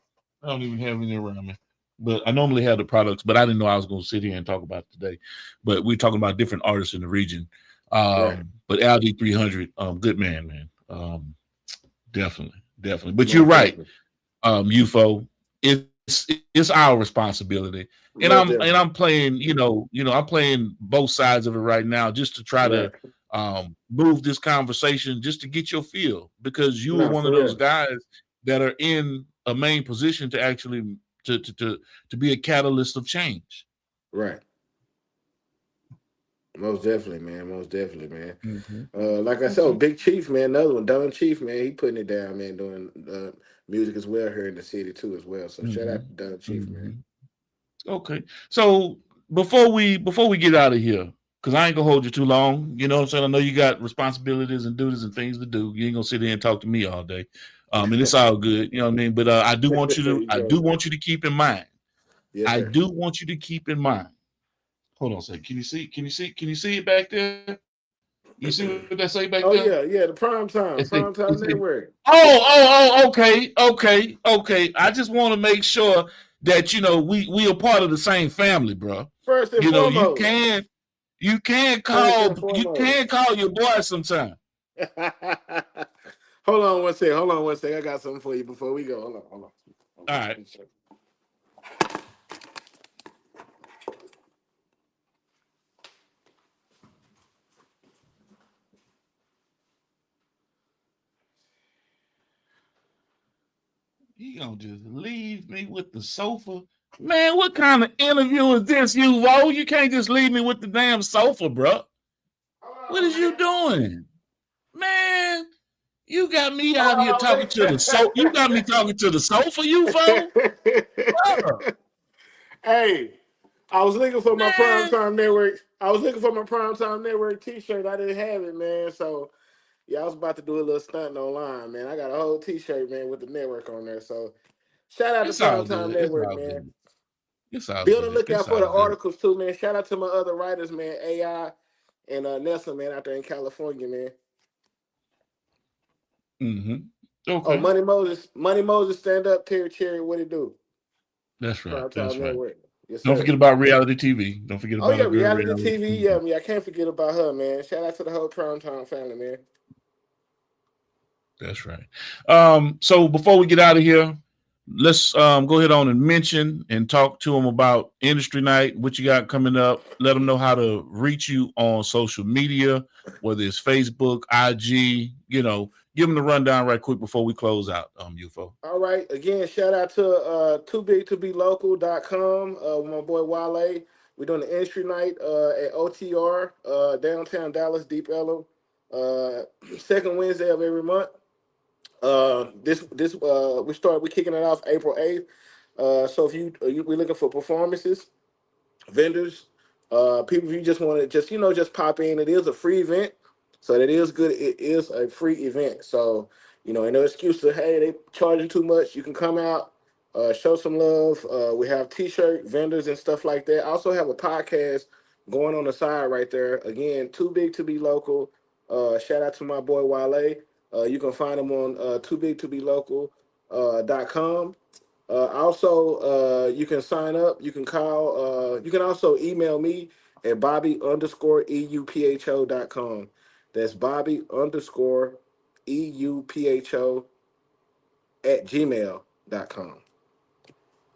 I don't even have any around me. But I normally have the products, but I didn't know I was going to sit here and talk about it today. But we're talking about different artists in the region. But Al D 300, good man. Definitely. But you're right, UFO. It's our responsibility, and I'm playing. You know, I'm playing both sides of it right now, just to try to move this conversation, just to get your feel, because you were one of those guys that are in a main position to actually to be a catalyst of change. Right. Most definitely, man. Like I said, Big Chief, man, another one, Don Chief, man, he putting it down, man, doing music as well here in the city too, as well. So shout out to Don Chief, man. Okay, so before we get out of here, because I ain't gonna hold you too long, you know what I'm saying? I know you got responsibilities and duties and things to do. You ain't gonna sit here and talk to me all day, and it's all good, you know what I mean? But I do want you to keep in mind. Yes, I do want you to keep in mind. Hold on a second. Can you see it back there? You see what that say back there? Oh yeah, the Prime Time Network. Okay. I just want to make sure that you know we are part of the same family, bro. First and foremost. You can call your boy sometime. Hold on one second. I got something for you before we go. Hold on. All right. You gonna just leave me with the sofa? Man, what kind of interview is this, UFO? You can't just leave me with the damn sofa, bro. What is you doing? Man, you got me out here talking to the sofa. You got me talking to the sofa, UFO? Hey, I was looking for my Primetime Network. T-shirt. I didn't have it, man. So yeah, I was about to do a little stunt online, man. I got a whole T-shirt, man, with the network on there. So shout out to Primetime Network, man. Be on the lookout for the articles too, man. Shout out to my other writers, man, AI and Nelson, man, out there in California, man. Okay. Oh, Money Moses, stand up, Terry Cherry, what it do? That's right. That's right. Yes, don't forget about reality TV. Don't forget about reality TV. Yeah, I can't forget about her, man. Shout out to the whole Primetime family, man. That's right. So before we get out of here, let's go ahead on and mention and talk to them about Industry Night, what you got coming up. Let them know how to reach you on social media, whether it's Facebook, IG, you know, give them the rundown right quick before we close out, UFO. All right. Again, shout out to toobigtobelocal.com with my boy Wale. We're doing the Industry Night at OTR, downtown Dallas, Deep Ellum, second Wednesday of every month. We're kicking it off April 8th. So if we're looking for performances, vendors, people, if you just want to just pop in, it is a free event. So that is good. It is a free event. So, ain't no excuse to, hey, they charging too much. You can come out, show some love. We have T-shirt vendors and stuff like that. I also have a podcast going on the side right there. Again, Too Big to Be Local. Shout out to my boy Wale. You can find them on toobigtobelocal.com. Also, you can sign up. You can call. You can also email me at Bobby_EUPHO.com. That's Bobby_EUPHO eupho@gmail.com.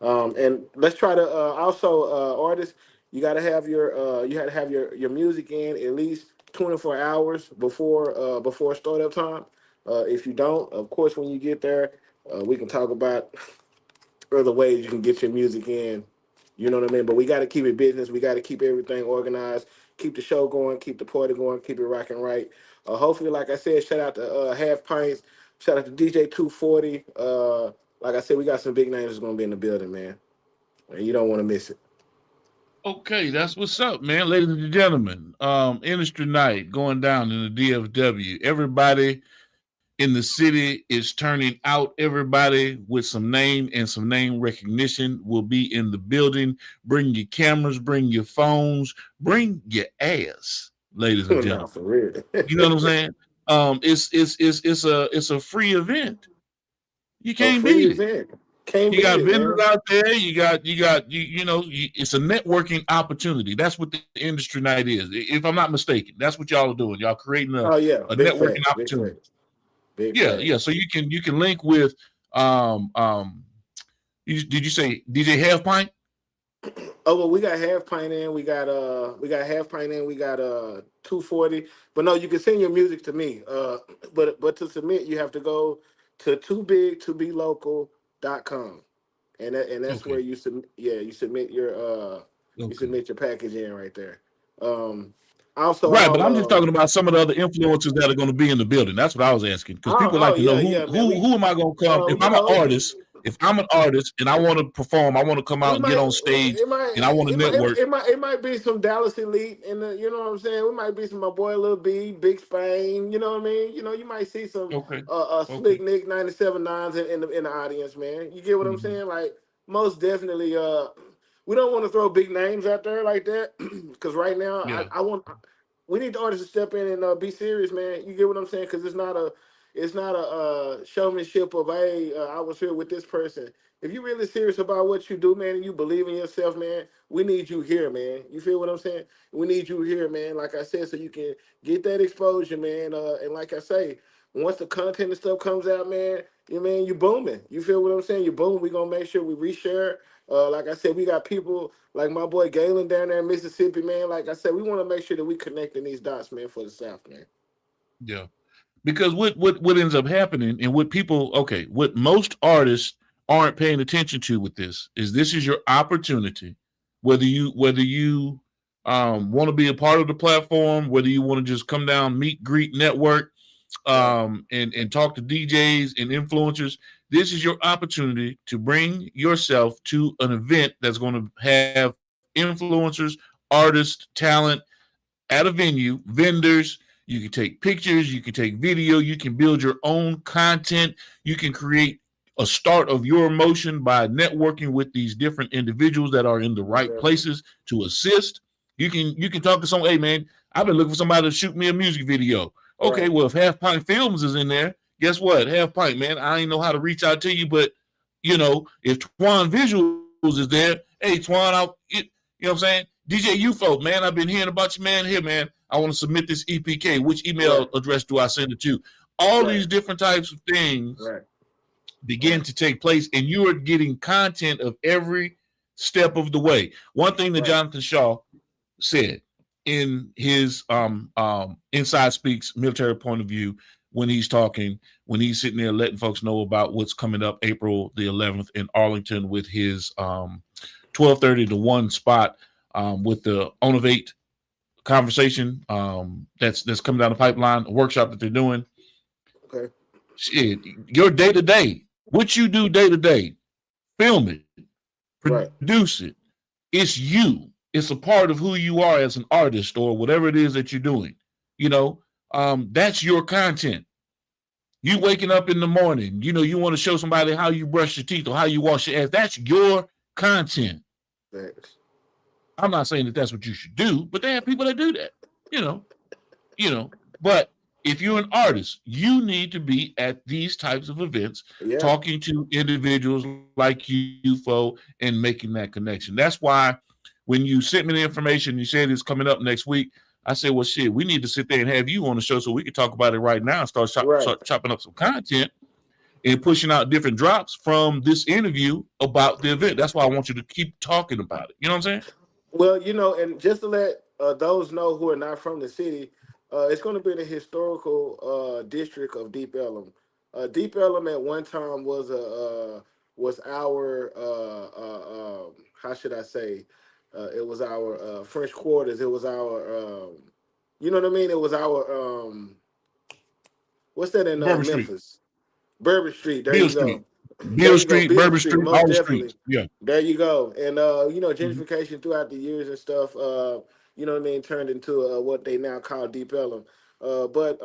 And let's try to also artists. You got to have your music in at least 24 hours before startup time. If you don't, of course, when you get there, we can talk about other ways you can get your music in. You know what I mean? But we got to keep it business. We got to keep everything organized, keep the show going, keep the party going, keep it rocking right. Hopefully, like I said, shout out to Half Pints, shout out to DJ 240. Like I said, we got some big names that's going to be in the building, man. And you don't want to miss it. Okay, that's what's up, man. Ladies and gentlemen, industry night going down in the DFW. Everybody in the city is turning out. Everybody with some name and some name recognition will be in the building. Bring your cameras, bring your phones, bring your ass, ladies and gentlemen. For real. You know what I'm saying? It's a free event. You can't beat it. You got vendors out there. You know, it's a networking opportunity. That's what the industry night is. If I'm not mistaken, that's what y'all are doing. Y'all creating a networking opportunity. Yeah. So you can link with did you say DJ Half Pint? Oh well, we got Half Pint in. We got Half Pint in. We got 240. But no, you can send your music to me. But to submit, you have to go to toobigtobelocal.com, and that's where you submit. Yeah, you submit your you submit your package in right there. Also, right, but I'm just talking about some of the other influencers that are going to be in the building. That's what I was asking, because people like to know who am I going to come? If I'm an artist, and I want to perform, I want to come out and get on stage, and I want to network. It might be some Dallas Elite, and you know what I'm saying. It might be some my boy Lil B, Big Spain. You know what I mean. You know, you might see some Slick Nick 97.9s in the audience, man. You get what I'm saying? Like most definitely. We don't want to throw big names out there like that, because right now we need the artists to step in and be serious, man. You get what I'm saying? Because it's not a showmanship of hey, I was here with this person. If you're really serious about what you do, man, and you believe in yourself, man, we need you here, man. You feel what I'm saying? We need you here, man. Like I said, so you can get that exposure, man. And like I say, once the content and stuff comes out, man, you booming. You feel what I'm saying? You booming. We're gonna make sure we reshare. Like I said, we got people like my boy Galen down there in Mississippi, man. Like I said, we want to make sure that we connecting these dots, man, for the South, man. Yeah, because what ends up happening, and what most artists aren't paying attention to with this is your opportunity, whether you want to be a part of the platform, whether you want to just come down, meet, greet, network, and talk to DJs and influencers. This is your opportunity to bring yourself to an event that's going to have influencers, artists, talent at a venue, vendors. You can take pictures, you can take video, you can build your own content, you can create a start of your motion by networking with these different individuals that are in the right places to assist. You can talk to someone, hey man, I've been looking for somebody to shoot me a music video. Okay, well, if Half Pint Films is in there, guess what? Half Pint, man, I ain't know how to reach out to you, but, if Twan Visuals is there, hey, Twan, you know what I'm saying? DJ UFO, man, I've been hearing about you, man. Here, man, I want to submit this EPK. Which email address do I send it to? All these different types of things begin to take place, and you are getting content of every step of the way. One thing that Jonathan Shaw said in his Inside Speaks military point of view, when he's sitting there letting folks know about what's coming up April the 11th in Arlington with his 12:30 to 1 spot with the Onovate conversation that's coming down the pipeline, a workshop that they're doing. Okay. Shit, your day-to-day, what you do day-to-day, film it, produce it. It's you. It's a part of who you are as an artist or whatever it is that you're doing. That's your content. You waking up in the morning, you want to show somebody how you brush your teeth or how you wash your ass. That's your content. Thanks. I'm not saying that that's what you should do, but they have people that do that, but if you're an artist, you need to be at these types of events, talking to individuals like UFO and making that connection. That's why when you sent me the information, you said it's coming up next week. I said, well, shit, we need to sit there and have you on the show so we can talk about it right now and start chopping up some content and pushing out different drops from this interview about the event. That's why I want you to keep talking about it. You know what I'm saying? Well, and just to let those know who are not from the city, it's going to be in the historical district of Deep Ellum. Deep Ellum at one time was our how should I say? It was our French quarters. It was our you know what I mean? It was our what's that in Memphis? Bourbon Street. There you go. Beale Street, Bourbon Street, all the streets. Yeah. There you go. And gentrification throughout the years and stuff, you know what I mean, turned into what they now call Deep Ellum. But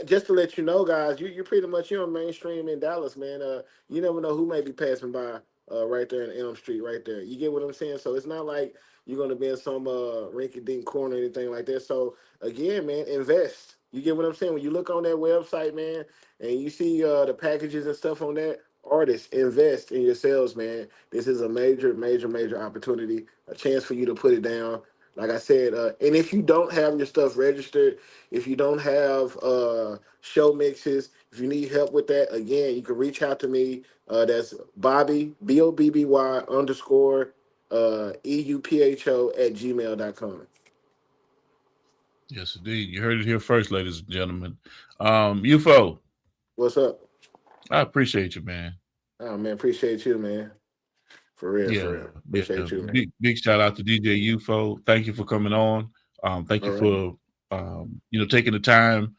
just to let you know, guys, you're pretty much mainstream in Dallas, man. You never know who may be passing by right there in Elm Street, right there. You get what I'm saying? So it's not like you're gonna be in some rinky-dink corner or anything like that. So again, man, invest. You get what I'm saying? When you look on that website, man, and you see the packages and stuff on that, artists, invest in yourselves, man. This is a major, major, major opportunity, a chance for you to put it down. Like I said, and if you don't have your stuff registered, if you don't have show mixes, if you need help with that, again, you can reach out to me. That's Bobby, BOBBY _ EUPHO @gmail.com. Yes, indeed. You heard it here first, ladies and gentlemen. UFO. What's up? I appreciate you, man. Oh, man, appreciate you, man. For real, for real. Appreciate you, man. Big shout out to DJ UFO. Thank you for coming on. Thank you for taking the time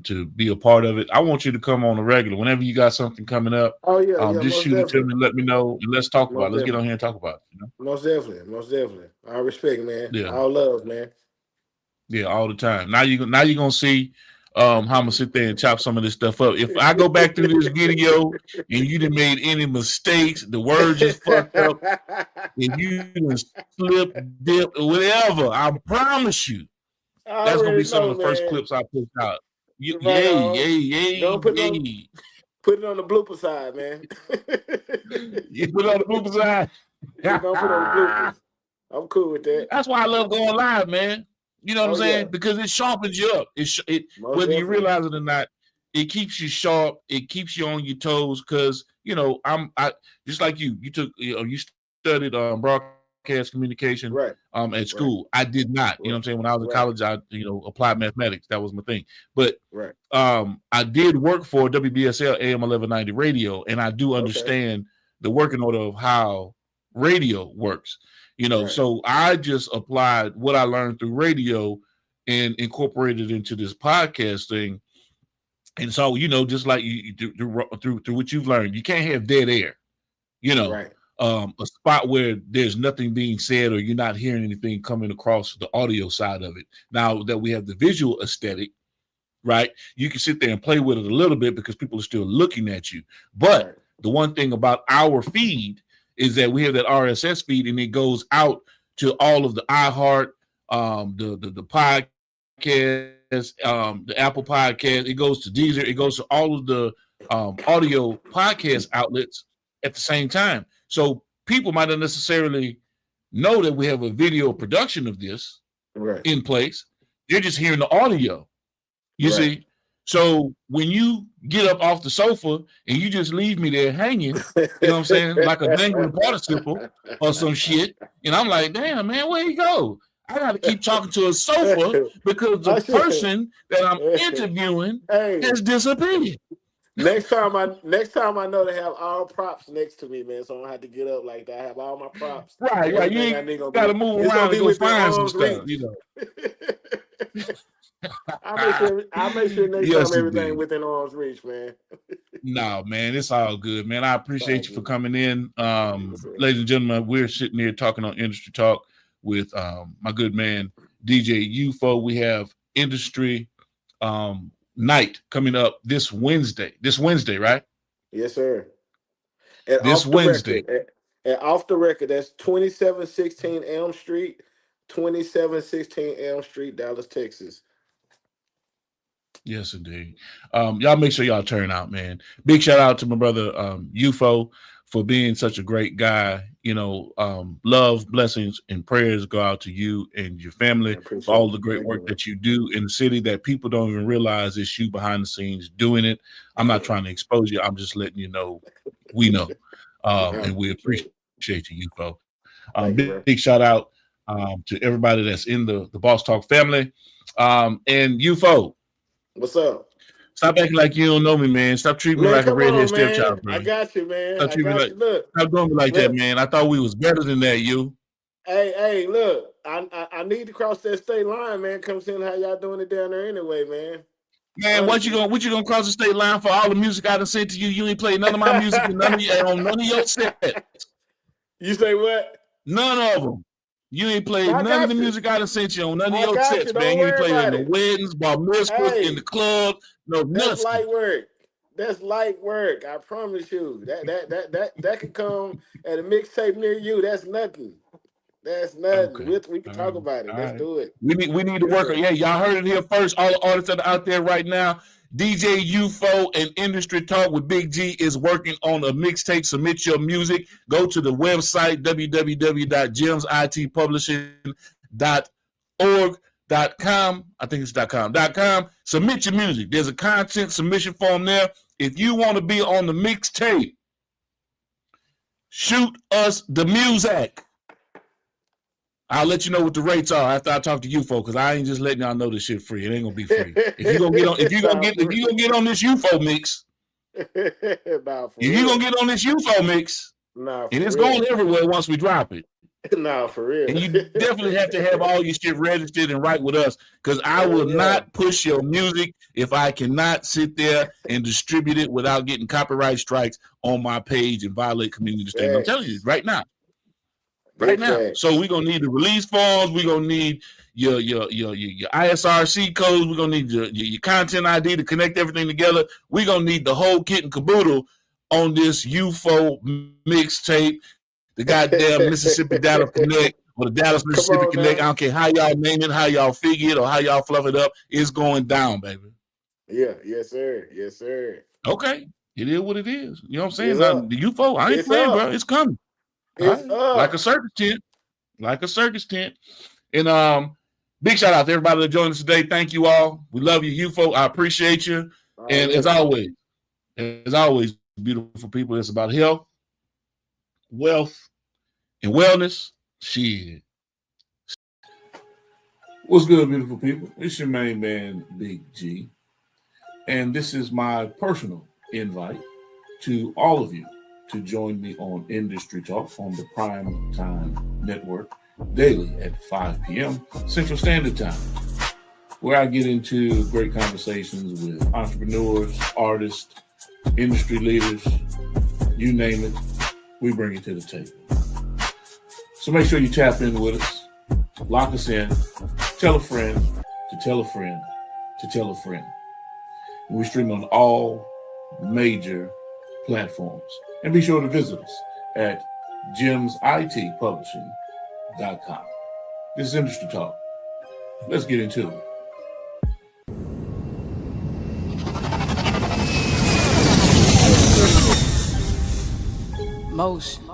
to be a part of it. I want you to come on a regular whenever you got something coming up. Oh yeah, just shoot it to me, let me know, and let's talk about it. Let's get on here and talk about it. Most definitely. I respect, man. Yeah. All love, man. Yeah, all the time. Now you're gonna see how I'm gonna sit there and chop some of this stuff up. If I go back through this video and you didn't made any mistakes, the words just fucked up, and you just slip, dip, or whatever, I promise you, that's gonna be some of the first clips I push out. Put it on the blooper side, man. You put it on the blooper side. Don't put on the bloopers. I'm cool with that. That's why I love going live, man. You know what I'm saying? Yeah. Because it sharpens you up. Whether you realize it or not, it keeps you sharp. It keeps you on your toes. Because I just like you took you studied broadcast communication at school. I did not. You know what I'm saying? When I was in college, I applied mathematics. That was my thing. But I did work for WBSL AM 1190 radio, and I do understand the working order of how radio works. So I just applied what I learned through radio and incorporated into this podcast thing. And so, just like you through what you've learned, you can't have dead air, a spot where there's nothing being said or you're not hearing anything coming across the audio side of it. Now that we have the visual aesthetic, right, you can sit there and play with it a little bit because people are still looking at you. But the one thing about our feed is that we have that RSS feed and it goes out to all of the iHeart, the podcast, the Apple podcast. It goes to Deezer. It goes to all of the audio podcast outlets at the same time. So people might not necessarily know that we have a video production of this in place. They're just hearing the audio. You see? So when you get up off the sofa and you just leave me there hanging, you know what I'm saying, like a dangling participle or some shit, and I'm like, damn, man, where you go? I got to keep talking to a sofa because the person that I'm interviewing has disappeared. Next time I know to have all props next to me, man, so I don't have to get up like that. I have all my props. Right. You ain't got to move around and go find some stuff, I'll make sure next time everything within arm's reach, man. No, man, it's all good, man. I appreciate you for coming in. Ladies and gentlemen, we're sitting here talking on Industry Talk with my good man, DJ UFO. We have Industry Night coming up this Wednesday. This Wednesday, right? Yes, sir. And this Wednesday. And off the record, that's 2716 Elm Street, 2716 Elm Street, Dallas, Texas. Yes, indeed. Y'all make sure y'all turn out, man. Big shout out to my brother UFO for being such a great guy love, blessings, and prayers go out to you and your family for all the great work that you do in the city that people don't even realize it's you behind the scenes doing it. I'm not trying to expose you. I'm just letting you know we know. And we appreciate you, UFO. Big shout out to everybody that's in the Boss Talk family. And UFO. What's up? Stop acting like you don't know me, man. Stop treating me like a redhead stepchild, man. I got you, man. Stop doing me like that, man. I thought we was better than that, you. Hey, look. I need to cross that state line, man. Come see how y'all doing it down there anyway, man. Man, what you gonna cross the state line for? All the music I done sent to you. You ain't played none of my music and none of your sets. You say what? None of them. You ain't played none of the music I done sent you on none of your sets, man. You ain't played in the weddings, bar mitzvahs, in the club. No, that's light work. That's light work. I promise you. That could come at a mixtape near you. That's nothing. That's nothing. Okay. We can talk about it. Let's do it. We need to work on. Yeah, y'all heard it here first. All the artists that are out there right now. DJ UFO and Industry Talk with Big G is working on a mixtape. Submit your music. Go to the website www.gemsitpublishing.org.com. I think it's .com. Submit your music. There's a content submission form there. If you want to be on the mixtape, shoot us the music. I'll let you know what the rates are after I talk to UFO, because I ain't just letting y'all know this shit free. It ain't gonna be free. If you gonna get on this UFO mix, if you gonna get on this UFO mix, and it's going everywhere once we drop it. Nah, for real. And you definitely have to have all your shit registered and right with us, because I will not push your music if I cannot sit there and distribute it without getting copyright strikes on my page and violate community standards. I'm telling you right now. Right now. So we're gonna need the release forms, we're gonna need your ISRC codes, we're gonna need your content ID to connect everything together. We're gonna need the whole kit and caboodle on this UFO mixtape, the goddamn Mississippi Data Connect or the Dallas Mississippi Connect. I don't care how y'all name it, how y'all figure it, or how y'all fluff it up. It's going down, baby. Yeah, yes, sir. Yes, sir. Okay. It is what it is. You know what I'm saying? Now, the UFO, I ain't playing, bro. It's coming. Right? Like a circus tent. And big shout out to everybody that joined us today. Thank you all. We love you, UFO. I appreciate you. And as always, beautiful people, it's about health, wealth, and wellness. Shit. What's good, beautiful people? It's your main man, Big G. And this is my personal invite to all of you to join me on Industry Talk on the Prime Time Network daily at 5 p.m. Central Standard Time, where I get into great conversations with entrepreneurs, artists, industry leaders, you name it, we bring it to the table. So make sure you tap in with us, lock us in, tell a friend to tell a friend to tell a friend. And we stream on all major platforms. And be sure to visit us at gemsitpublishing.com. This is Industry Talk. Let's get into it. Motion.